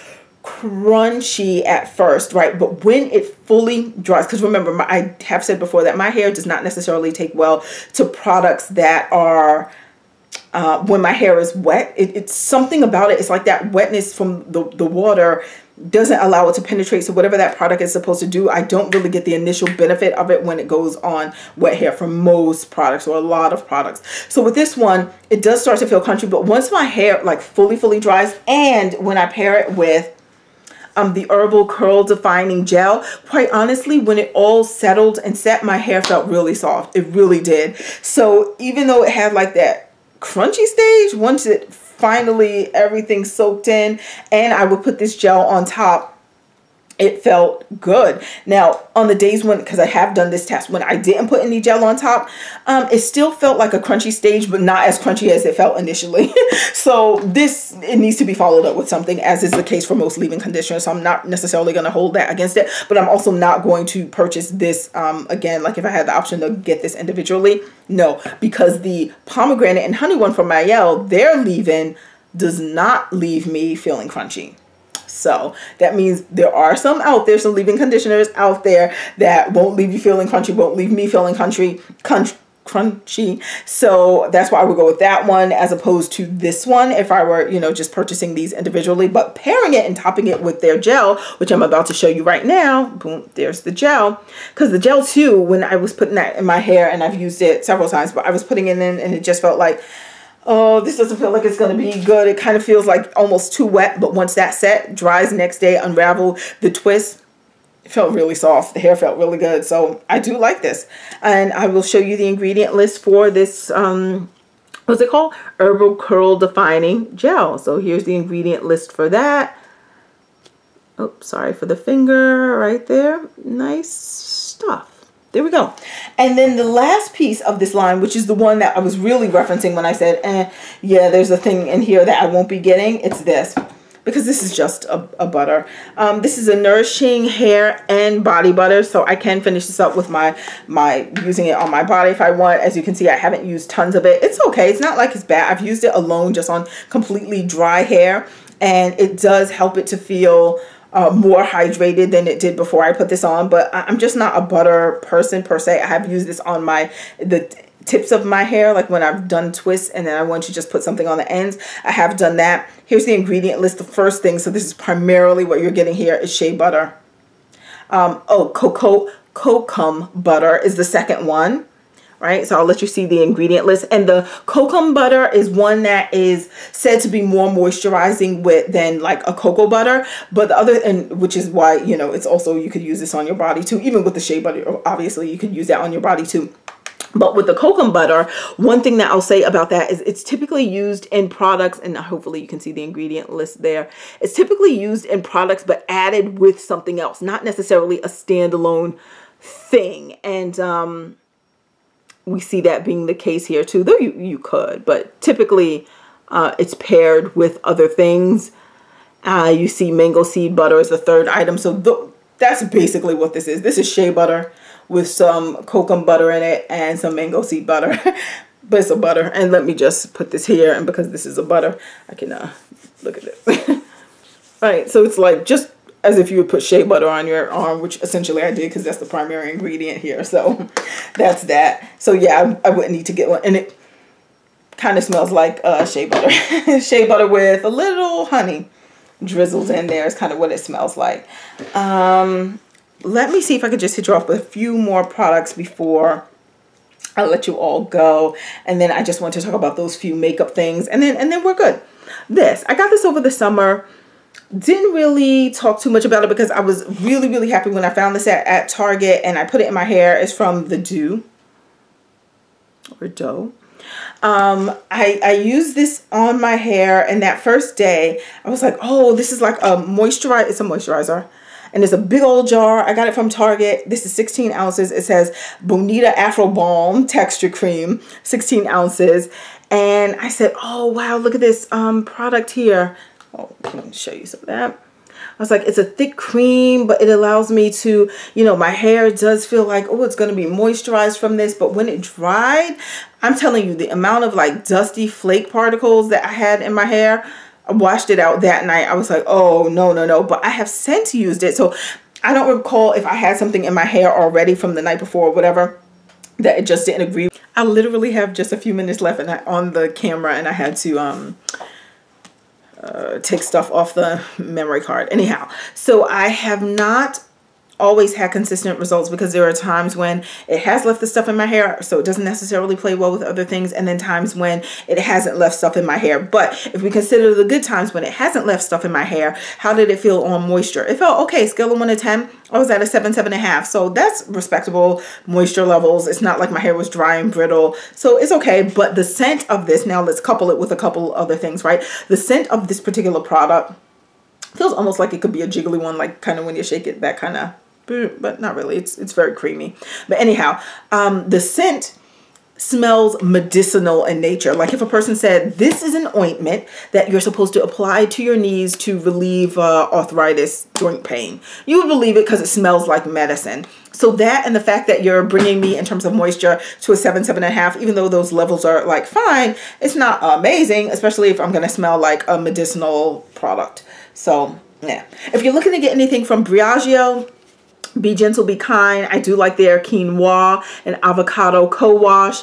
crunchy at first, right? But when it fully dries, because remember, I have said before that my hair does not necessarily take well to products that are when my hair is wet. It's something about it. It's like that wetness from the water doesn't allow it to penetrate. So whatever that product is supposed to do, I don't really get the initial benefit of it when it goes on wet hair for most products or a lot of products. So with this one, it does start to feel crunchy, but once my hair like fully dries, and when I pair it with the herbal curl defining gel, quite honestly, when it all settled and set, my hair felt really soft. It really did. So even though it had like that crunchy stage, once it finally everything soaked in and I would put this gel on top, it felt good. Now on the days when, because I have done this test, when I didn't put any gel on top, it still felt like a crunchy stage, but not as crunchy as it felt initially. So it needs to be followed up with something, as is the case for most leave-in conditioners. So I'm not necessarily going to hold that against it, but I'm also not going to purchase this again, like if I had the option to get this individually. No, because the pomegranate and honey one from Mielle, their leave-in does not leave me feeling crunchy. So that means there are some out there, some leave-in conditioners out there that won't leave you feeling crunchy, won't leave me feeling crunchy. So that's why I would go with that one as opposed to this one if I were, you know, just purchasing these individually. But pairing it and topping it with their gel, which I'm about to show you right now. Boom, there's the gel. Because the gel too, when I was putting that in my hair, and I've used it several times, but I was putting it in and it just felt like, oh, this doesn't feel like it's going to be good. It kind of feels like almost too wet. But once that set, dries next day, unravel the twist, it felt really soft. The hair felt really good. So I do like this. And I will show you the ingredient list for this, what's it called? Herbal Curl Defining Gel. So here's the ingredient list for that. Oh, sorry for the finger right there. Nice stuff. There we go. And then the last piece of this line, which is the one that I was really referencing when I said, yeah, there's a thing in here that I won't be getting. It's this, because this is just a butter. This is a nourishing hair and body butter. So I can finish this up with my using it on my body if I want. As you can see, I haven't used tons of it. It's okay. It's not like it's bad. I've used it alone just on completely dry hair. And it does help it to feel more hydrated than it did before I put this on. But I'm just not a butter person per se. I have used this on the tips of my hair, like when I've done twists and then I want to just put something on the ends. I have done that. Here's the ingredient list. The first thing, so this is primarily what you're getting here, is shea butter. Kokum butter is the second one. Right, so I'll let you see the ingredient list. And the kokum butter is one that is said to be more moisturizing than like a cocoa butter. But the other, and which is why, you know, it's also, you could use this on your body too. Even with the shea butter, obviously you could use that on your body too. But with the kokum butter, one thing that I'll say about that is it's typically used in products, and hopefully you can see the ingredient list there. It's typically used in products, but added with something else, not necessarily a standalone thing. And we see that being the case here too, though you could, but typically it's paired with other things. You see mango seed butter is the third item. So that's basically what this is. This is shea butter with some kokum butter in it and some mango seed butter. But it's a butter. And let me just put this here, and because this is a butter, I can look at this. All right, so it's like just as if you would put shea butter on your arm, which essentially I did because that's the primary ingredient here. So that's that. So yeah, I wouldn't need to get one. And it kind of smells like shea butter. Shea butter with a little honey drizzles in there is kind of what it smells like. Let me see if I could just hit you off with a few more products before I'll let you all go. And then I just want to talk about those few makeup things. And then we're good. I got this over the summer. Didn't really talk too much about it because I was really, really happy when I found this at Target, and I put it in my hair. It's from the Doe. I used this on my hair, and that first day I was like, oh, this is like a moisturizer. It's a moisturizer, and it's a big old jar. I got it from Target. This is 16 ounces. It says Bonita Afro Balm Texture Cream, 16 ounces. And I said, oh wow, look at this product here. Oh, let me show you some of that. I was like, it's a thick cream, but it allows me to, you know, my hair does feel like, oh, it's going to be moisturized from this. But when it dried, I'm telling you, the amount of like dusty flake particles that I had in my hair, I washed it out that night. I was like, oh, no, no, no. But I have since used it. So I don't recall if I had something in my hair already from the night before or whatever that it just didn't agree. I literally have just a few minutes left on the camera, and I had to take stuff off the memory card. Anyhow, so I have not always had consistent results because there are times when it has left the stuff in my hair, so it doesn't necessarily play well with other things, and then times when it hasn't left stuff in my hair. But if we consider the good times when it hasn't left stuff in my hair, how did it feel on moisture? It felt okay. Scale of 1 to 10, I was at a 7, 7.5. So that's respectable moisture levels. It's not like my hair was dry and brittle, so it's okay. But the scent of this, now let's couple it with a couple other things, right? The scent of this particular product feels almost like it could be a jiggly one, like kind of when you shake it, that kind of, but not really. It's very creamy. But anyhow, the scent smells medicinal in nature. Like if a person said, this is an ointment that you're supposed to apply to your knees to relieve arthritis, joint pain, you would believe it because it smells like medicine. So that, and the fact that you're bringing me in terms of moisture to a 7, 7.5, even though those levels are like fine, it's not amazing, especially if I'm going to smell like a medicinal product. So yeah, if you're looking to get anything from Briogeo, be gentle, be kind. I do like their quinoa and avocado co-wash.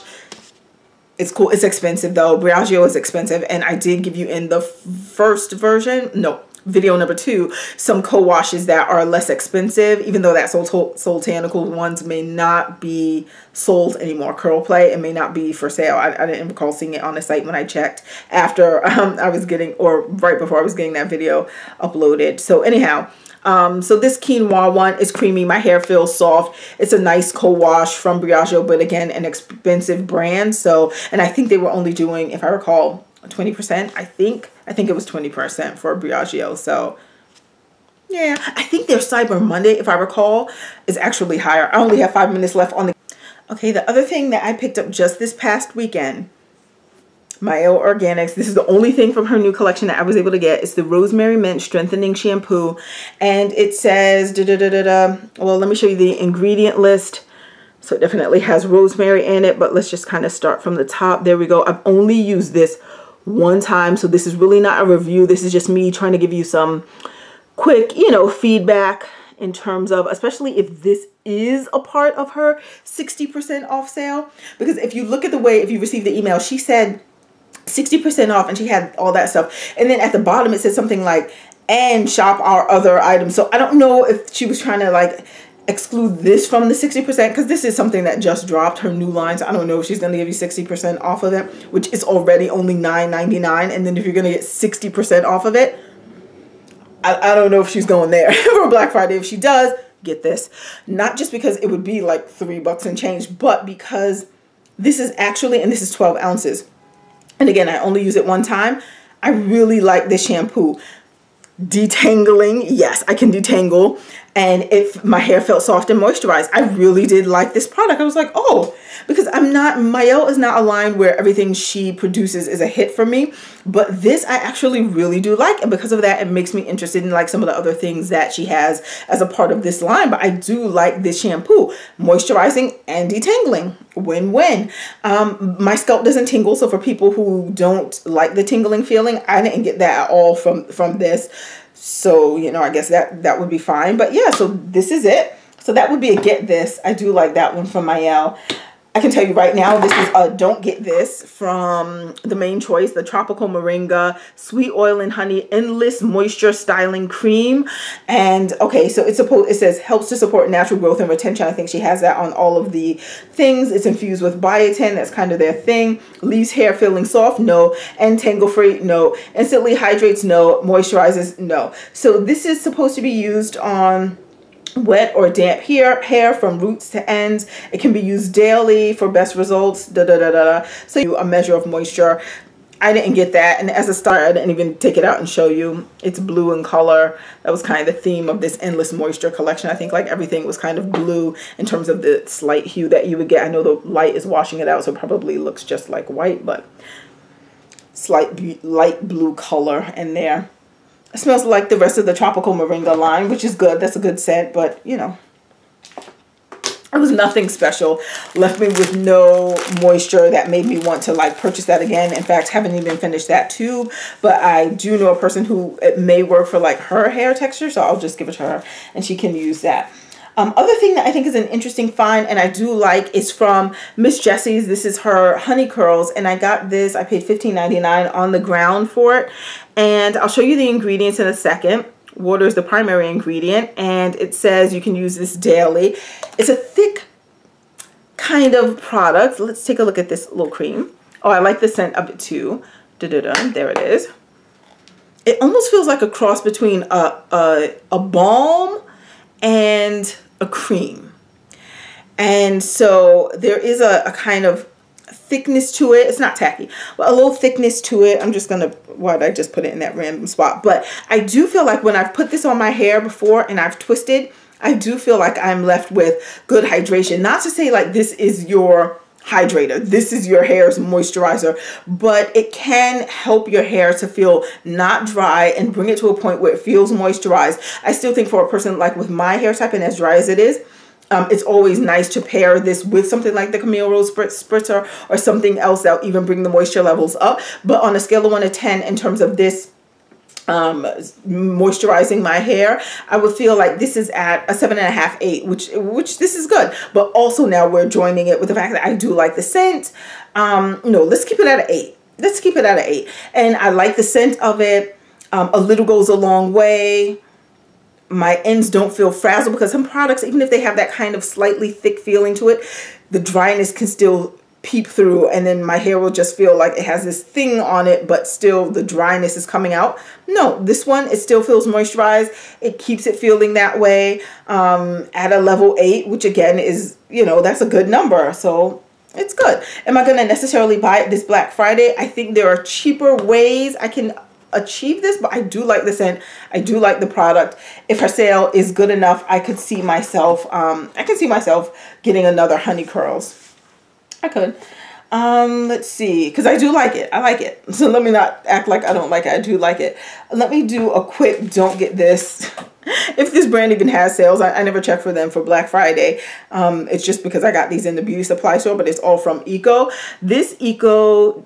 It's cool. It's expensive though. Briogeo is expensive, and I did give you in the first version, no, video number 2, some co-washes that are less expensive, even though that Soultanical ones may not be sold anymore. Curl Play, it may not be for sale. I didn't recall seeing it on the site when I checked after I was getting, or right before I was getting that video uploaded. So anyhow, so this quinoa one is creamy. My hair feels soft. It's a nice co-wash from Briogeo, but again, an expensive brand. So, and I think they were only doing, if I recall, 20%. I think it was 20% for Briogeo. So yeah, I think their Cyber Monday, if I recall, is actually higher. I only have 5 minutes left on the. Okay, the other thing that I picked up just this past weekend, Mielle Organics. This is the only thing from her new collection that I was able to get. It's the Rosemary Mint Strengthening Shampoo. And it says, well, let me show you the ingredient list. So it definitely has rosemary in it, but let's just kind of start from the top. There we go. I've only used this one time, so this is really not a review. This is just me trying to give you some quick, you know, feedback in terms of, especially if this is a part of her 60% off sale. Because if you look at the way, if you receive the email, she said 60% off, and she had all that stuff, and then at the bottom it said something like, and shop our other items. So I don't know if she was trying to like exclude this from the 60%, because this is something that just dropped, her new line. So I don't know if she's going to give you 60% off of it, which is already only $9.99, and then if you're going to get 60% off of it, I don't know if she's going there for Black Friday. If she does, get this, not just because it would be like $3 and change, but because this is actually, and this is 12 ounces. And again, I only use it one time. I really like this shampoo. Detangling, yes, I can detangle. And if my hair felt soft and moisturized, I really did like this product. I was like, oh, because Mielle is not a line where everything she produces is a hit for me. But this I actually really do like. And because of that, it makes me interested in like some of the other things that she has as a part of this line. But I do like this shampoo. Moisturizing, and detangling. Win-win. My scalp doesn't tingle, so for people who don't like the tingling feeling, I didn't get that at all from this. So, you know, I guess that would be fine. But yeah, so this is it. So that would be a get this. I do like that one from Mielle. I can tell you right now, this is a don't get this from the main choice, the Tropical Moringa Sweet Oil and Honey Endless Moisture Styling Cream. And okay, so it says helps to support natural growth and retention. I think she has that on all of the things. It's infused with biotin. That's kind of their thing. Leaves hair feeling soft? No. And tangle free? No. Instantly hydrates? No. Moisturizes? No. So this is supposed to be used on wet or damp hair from roots to ends. It can be used daily for best results. So a measure of moisture. I didn't get that, and as a start, I didn't even take it out and show you. It's blue in color. That was kind of the theme of this Endless Moisture collection. I think like everything was kind of blue in terms of the slight hue that you would get. I know the light is washing it out, so it probably looks just like white, but slight light blue color in there. It smells like the rest of the Tropical Moringa line, which is good. That's a good scent, but, you know, it was nothing special. Left me with no moisture that made me want to, like, purchase that again. In fact, haven't even finished that tube, but I do know a person who it may work for, like, her hair texture, so I'll just give it to her, and she can use that. Other thing that I think is an interesting find, and I do like, is from Miss Jessies. This is her Honey Curls, and I got this. I paid $15.99 on the ground for it, and I'll show you the ingredients in a second. Water is the primary ingredient, and it says you can use this daily. It's a thick kind of product. Let's take a look at this little cream. Oh, I like the scent of it too. There it is. It almost feels like a cross between a balm and a cream. And so there is a kind of thickness to it. It's not tacky, but a little thickness to it. I'm just gonna, why did I just put it in that random spot? But I do feel like when I've put this on my hair before and I've twisted, I do feel like I'm left with good hydration. Not to say like this is your hydrator, this is your hair's moisturizer, but it can help your hair to feel not dry and bring it to a point where it feels moisturized. I still think for a person like with my hair type and as dry as it is, it's always nice to pair this with something like the Camille Rose Spritzer or something else that'll even bring the moisture levels up. But on a scale of 1 to 10 in terms of this moisturizing my hair, I would feel like this is at a 7.5, 8, which this is good. But also now we're joining it with the fact that I do like the scent. No, let's keep it at an 8. Let's keep it at an 8. And I like the scent of it. A little goes a long way. My ends don't feel frazzled because some products, even if they have that kind of slightly thick feeling to it, the dryness can still peep through, and then my hair will just feel like it has this thing on it, but still the dryness is coming out. No, this one, it still feels moisturized. It keeps it feeling that way at a level 8, which again is, you know, that's a good number. So it's good. Am I going to necessarily buy it this Black Friday? I think there are cheaper ways I can achieve this, but I do like the scent. I do like the product. If her sale is good enough, I could see myself, getting another Honey Curls. I could. Let's see, because I do like it. I like it. So let me not act like I don't like it. I do like it. Let me do a quick don't get this. If this brand even has sales, I never check for them for Black Friday. It's just because I got these in the beauty supply store, but it's all from Eco. This Eco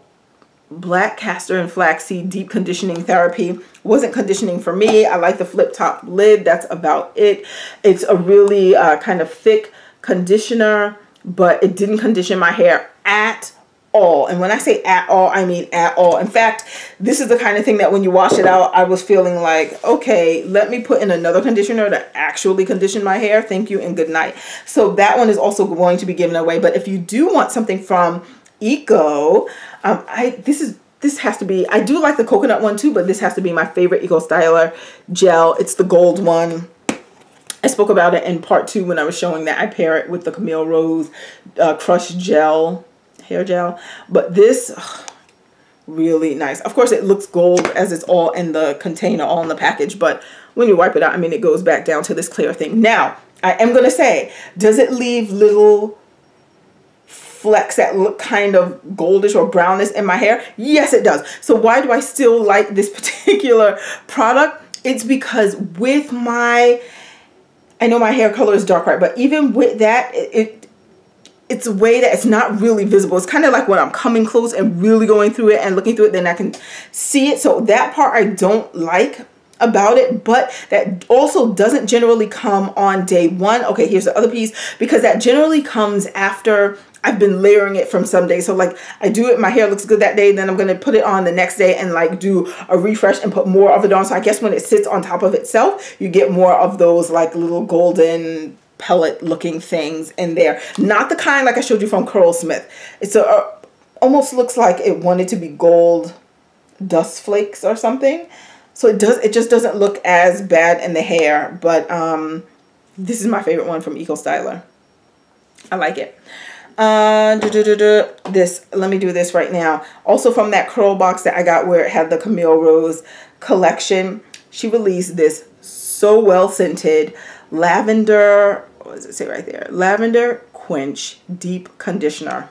Black Castor and Flaxseed Deep Conditioning Therapy wasn't conditioning for me. I like the flip top lid. That's about it. It's a really kind of thick conditioner, but it didn't condition my hair at all. And when I say at all, I mean at all. In fact, this is the kind of thing that when you wash it out, I was feeling like, okay, let me put in another conditioner to actually condition my hair. Thank you and good night. So that one is also going to be given away. But if you do want something from Eco, this has to be, I do like the coconut one too, but this has to be my favorite Eco Styler gel. It's the gold one. I spoke about it in part 2 when I was showing that I pair it with the Camille Rose Crushed Gel, hair gel. But this, really nice. Of course, it looks gold as it's all in the container, all in the package. But when you wipe it out, I mean, it goes back down to this clear thing. Now, I am going to say, does it leave little flecks that look kind of goldish or brownish in my hair? Yes, it does. So why do I still like this particular product? It's because with my, I know my hair color is dark, right? But even with that, it's a way that it's not really visible. It's kind of like when I'm coming close and really going through it and looking through it, then I can see it. So that part I don't like about it, but that also doesn't generally come on day one. Okay, here's the other piece, because that generally comes after I've been layering it from some days. So like I do it, my hair looks good that day, then I'm going to put it on the next day and like do a refresh and put more of it on. So I guess when it sits on top of itself, you get more of those like little golden pellet looking things in there. Not the kind like I showed you from Smitten. It's almost looks like it wanted to be gold dust flakes or something. So it just doesn't look as bad in the hair, but this is my favorite one from Eco Styler. I like it. This, let me do this right now. Also from that curl box that I got where it had the Camille Rose collection, she released this so well scented lavender, what does it say right there? Lavender Quench Deep Conditioner.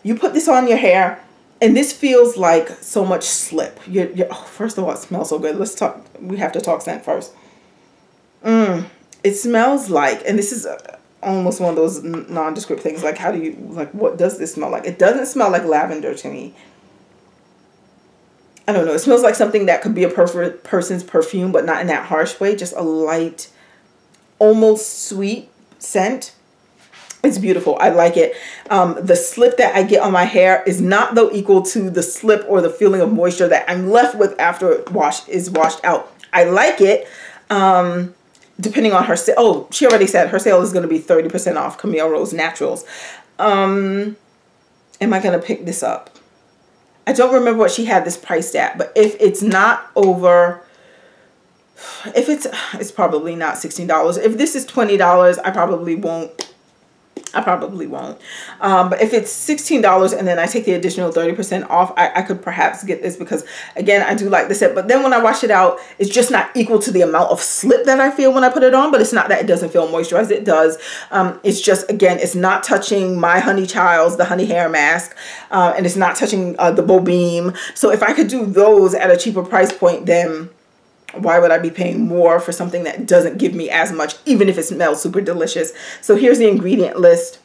You put this on your hair and this feels like so much slip. Oh, first of all, it smells so good. Let's talk, we have to talk scent first. It smells like, and this is almost one of those nondescript things, like how do you, like what does this smell like? It doesn't smell like lavender to me. I don't know. It smells like something that could be a person's perfume, but not in that harsh way. Just a light, almost sweet scent. It's beautiful. I like it. The slip that I get on my hair is not though equal to the slip or the feeling of moisture that I'm left with after it is washed out. I like it. Depending on her sale. Oh, she already said her sale is going to be 30% off Camille Rose Naturals. Am I going to pick this up? I don't remember what she had this priced at, but if it's not over, if it's probably not $16. If this is $20, I probably won't. But if it's $16 and then I take the additional 30% off, I could perhaps get this, because again, I do like the set. But then when I wash it out, it's just not equal to the amount of slip that I feel when I put it on. But it's not that it doesn't feel moisturized. It does. It's just, again, it's not touching my Honey Child's, the honey hair mask, and it's not touching the Bo Beam. So if I could do those at a cheaper price point, then why would I be paying more for something that doesn't give me as much, even if it smells super delicious? So here's the ingredient list.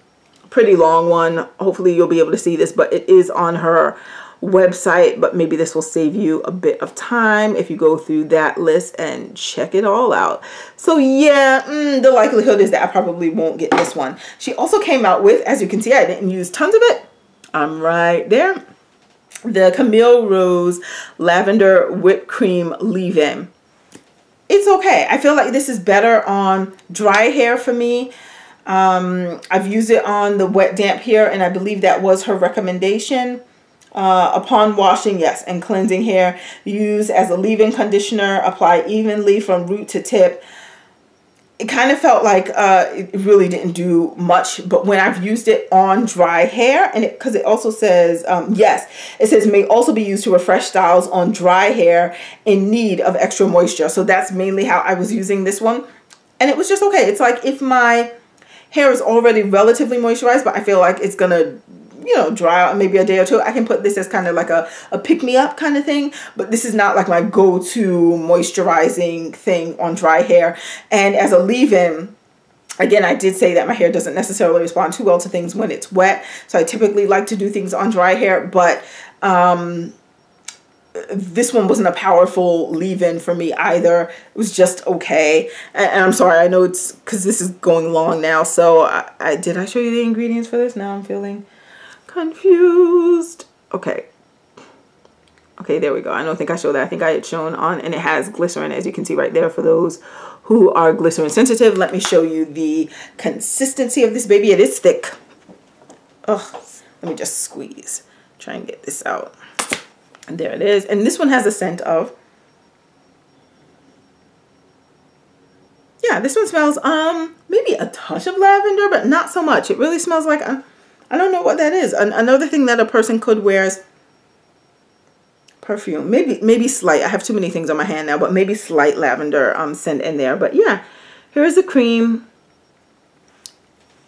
Pretty long one. Hopefully you'll be able to see this, but it is on her website. But maybe this will save you a bit of time if you go through that list and check it all out. So yeah, the likelihood is that I probably won't get this one. She also came out with, as you can see, I didn't use tons of it. I'm right there. The Camille Rose Lavender Whipped Cream Leave-In. It's okay. I feel like this is better on dry hair for me. I've used it on the wet damp hair, and I believe that was her recommendation. Upon washing, yes, and cleansing hair, use as a leave-in conditioner, apply evenly from root to tip. It kind of felt like it really didn't do much, but when I've used it on dry hair, and because it also says, yes, it says may also be used to refresh styles on dry hair in need of extra moisture. So that's mainly how I was using this one. And it was just okay. It's like if my hair is already relatively moisturized, but I feel like it's going to, you know, dry out in maybe a day or two, I can put this as kind of like a pick-me-up kind of thing. But this is not like my go-to moisturizing thing on dry hair. And as a leave-in, again, I did say that my hair doesn't necessarily respond too well to things when it's wet. So I typically like to do things on dry hair. But this one wasn't a powerful leave-in for me either. It was just okay. And I'm sorry, I know it's because this is going long now. So did I show you the ingredients for this? Now I'm feeling confused. Okay, there we go. I don't think I showed that. I think I had shown on, and it has glycerin, as you can see right there, for those who are glycerin sensitive. Let me show you the consistency of this baby. It is thick. Oh, let me just squeeze, try and get this out. And there it is. And this one has a scent of, yeah, this one smells maybe a touch of lavender, but not so much. It really smells like I don't know what that is. Another thing that a person could wear is perfume. Maybe slight. I have too many things on my hand now, but maybe slight lavender scent in there. But yeah, here's the cream.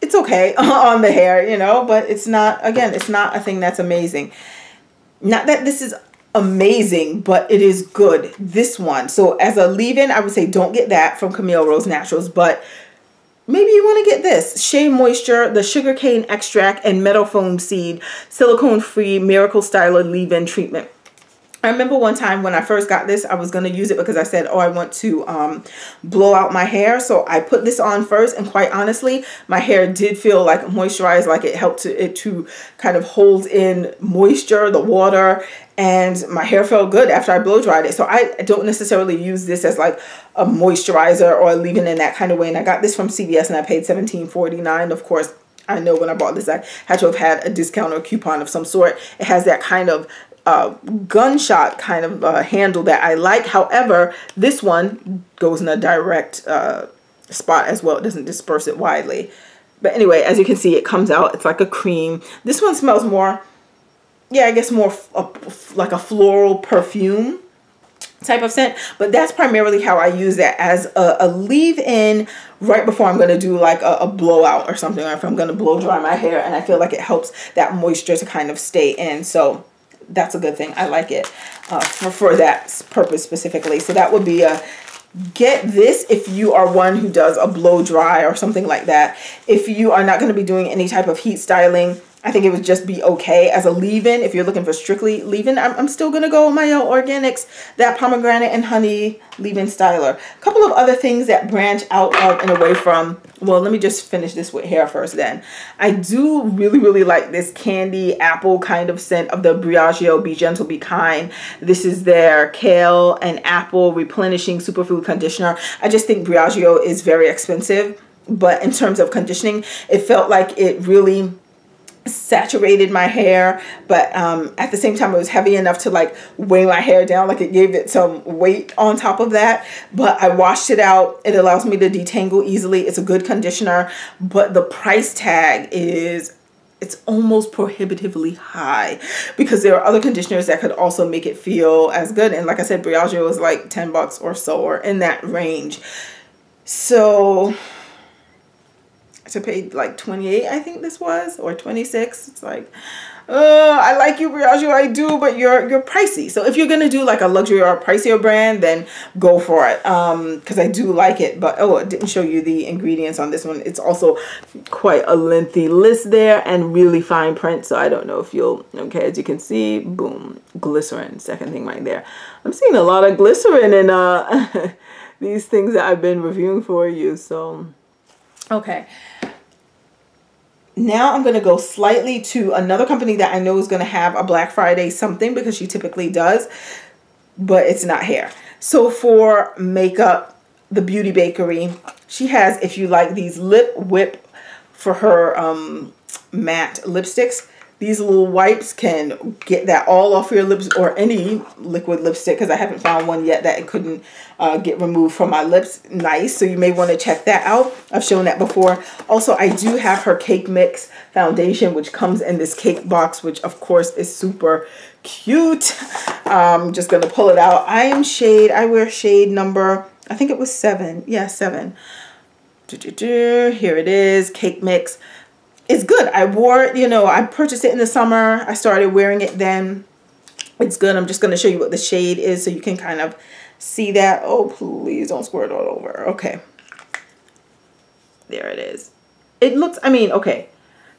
It's okay on the hair, you know, but it's not, again, it's not a thing that's amazing. Not that this is amazing, but it is good. This one. So as a leave-in, I would say don't get that from Camille Rose Naturals, but maybe you want to get this. Shea Moisture, the sugarcane extract and meadow foam seed, silicone-free miracle styler leave-in treatment. I remember one time when I first got this, I was going to use it because I said, oh, I want to blow out my hair. So I put this on first, and quite honestly, my hair did feel like moisturized, like it helped it to kind of hold in moisture, the water, and my hair felt good after I blow dried it. So I don't necessarily use this as like a moisturizer or a leave-in in that kind of way. And I got this from CVS and I paid $17.49. Of course, I know when I bought this, I had to have had a discount or coupon of some sort. It has that kind of gunshot kind of handle that I like. However, this one goes in a direct spot as well. It doesn't disperse it widely. But anyway, as you can see, it comes out. It's like a cream. This one smells more, yeah, I guess more like a floral perfume type of scent. But that's primarily how I use that, as a leave-in right before I'm going to do like a blowout or something, or if I'm going to blow dry my hair, and I feel like it helps that moisture to kind of stay in. So that's a good thing. I like it for that purpose specifically. So that would be a get this if you are one who does a blow dry or something like that. If you are not going to be doing any type of heat styling, I think it would just be okay as a leave-in. If you're looking for strictly leave-in, I'm still going to go with Mielle Organics, that pomegranate and honey leave-in styler. A couple of other things that branch out of and away from, well, let me just finish this with hair first then. I do really like this candy apple kind of scent of the Briogeo Be Gentle, Be Kind. This is their kale and apple replenishing superfood conditioner. I just think Briogeo is very expensive, but in terms of conditioning, it felt like it really saturated my hair, but at the same time it was heavy enough to like weigh my hair down, like it gave it some weight on top of that. But I washed it out. It allows me to detangle easily. It's a good conditioner, but the price tag is, it's almost prohibitively high, because there are other conditioners that could also make it feel as good. And like I said, Briogeo is like 10 bucks or so, or in that range. So to pay like 28, I think this was, or 26. It's like, I like you, Briogeo, I do, but you're pricey. So if you're gonna do like a luxury or a pricier brand, then go for it, because I do like it. But oh, it didn't show you the ingredients on this one. It's also quite a lengthy list there and really fine print, so I don't know if you'll, okay, as you can see, boom, glycerin, second thing right there. I'm seeing a lot of glycerin in these things that I've been reviewing for you. So okay, now I'm going to go slightly to another company that I know is going to have a Black Friday something, because she typically does, but it's not hair. So for makeup, the Beauty Bakery, she has, if you like these Lip Whip for her matte lipsticks, these little wipes can get that all off your lips, or any liquid lipstick, because I haven't found one yet that it couldn't get removed from my lips. Nice. So you may want to check that out. I've shown that before. Also, I do have her Cake Mix foundation, which comes in this cake box, which of course is super cute. I'm just going to pull it out. I wear shade number, I think it was 7. Yeah, 7. Here it is, Cake Mix. It's good. I wore it, you know, I purchased it in the summer. I started wearing it then. It's good. I'm just going to show you what the shade is so you can kind of see that. Oh, please don't squirt all over. Okay. There it is. It looks, I mean, okay.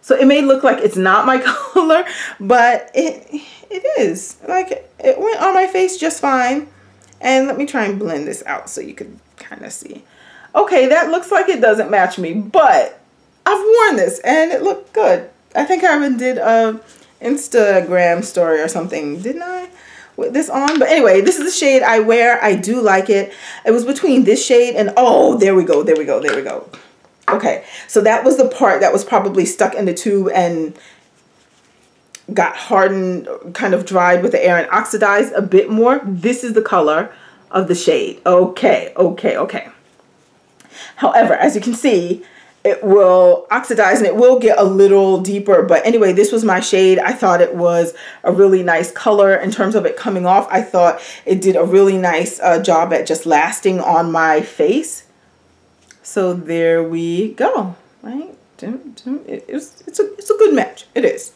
So it may look like it's not my color, but it is. Like, it went on my face just fine. And let me try and blend this out so you can kind of see. Okay, that looks like it doesn't match me, but I've worn this and it looked good. I think I even did a Instagram story or something, didn't I, with this on? But anyway, this is the shade I wear. I do like it. It was between this shade and, oh, there we go. Okay, so that was the part that was probably stuck in the tube and got hardened, kind of dried with the air and oxidized a bit more. This is the color of the shade. Okay. However, as you can see, it will oxidize and it will get a little deeper. But anyway, this was my shade. I thought it was a really nice color in terms of it coming off. I thought it did a really nice job at just lasting on my face. So there we go, right? It's a good match. It is.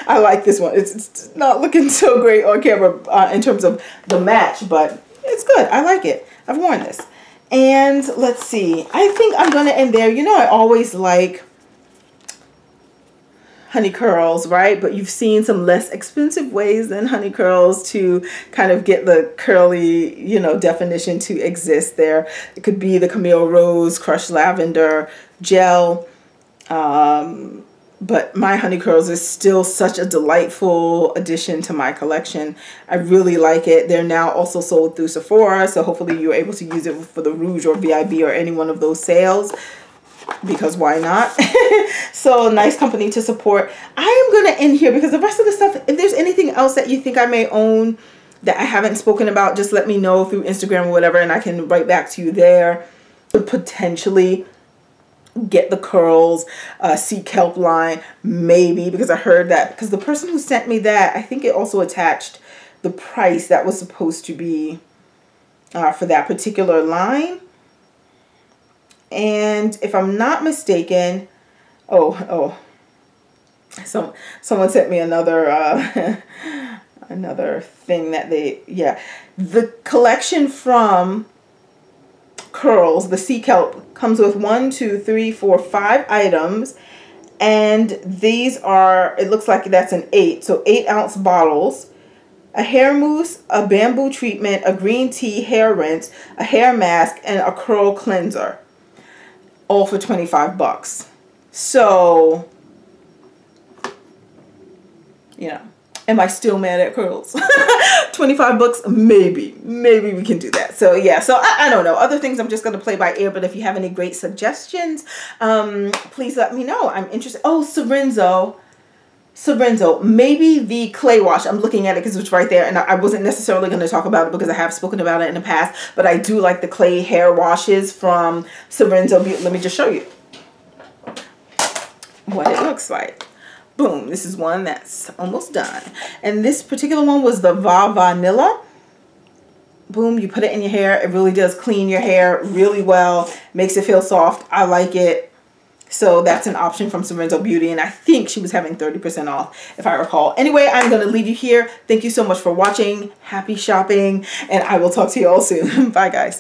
I like this one. It's not looking so great on camera in terms of the match, but it's good. I like it. I've worn this. And let's see, I think I'm gonna end there. You know, I always like honey curls, right? But you've seen some less expensive ways than honey curls to kind of get the curly, you know, definition to exist there. It could be the Camille Rose Crushed Lavender Gel. But my honey curls is still such a delightful addition to my collection. I really like it. They're now also sold through Sephora, so hopefully you're able to use it for the Rouge or VIB or any one of those sales, because why not? So nice company to support. I am going to end here because the rest of the stuff, if there's anything else that you think I may own that I haven't spoken about, just let me know through Instagram or whatever, and I can write back to you there. Could potentially get the curls sea kelp line, maybe, because I heard that, because the person who sent me that, I think it also attached the price that was supposed to be for that particular line. And if I'm not mistaken, someone sent me another another thing that the collection from Curls, the sea kelp, comes with 1, 2, 3, 4, 5 items, and these are, it looks like that's an 8, so 8-ounce bottles, a hair mousse, a bamboo treatment, a green tea hair rinse, a hair mask, and a curl cleanser, all for 25 bucks. So, you know, am I still mad at curls? 25 bucks, maybe we can do that. So yeah, so I don't know. Other things I'm just going to play by ear, but if you have any great suggestions, please let me know. I'm interested. Oh, Sorrenso, maybe the clay wash. I'm looking at it because it's right there, and I wasn't necessarily going to talk about it because I have spoken about it in the past, but I do like the clay hair washes from Sorrenso. Let me just show you what it looks like. Boom, this is one that's almost done. And this particular one was the Vanilla. Boom, you put it in your hair. It really does clean your hair really well. Makes it feel soft. I like it. So that's an option from Sorrenso Beauty. And I think she was having 30% off, if I recall. Anyway, I'm going to leave you here. Thank you so much for watching. Happy shopping. And I will talk to you all soon. Bye, guys.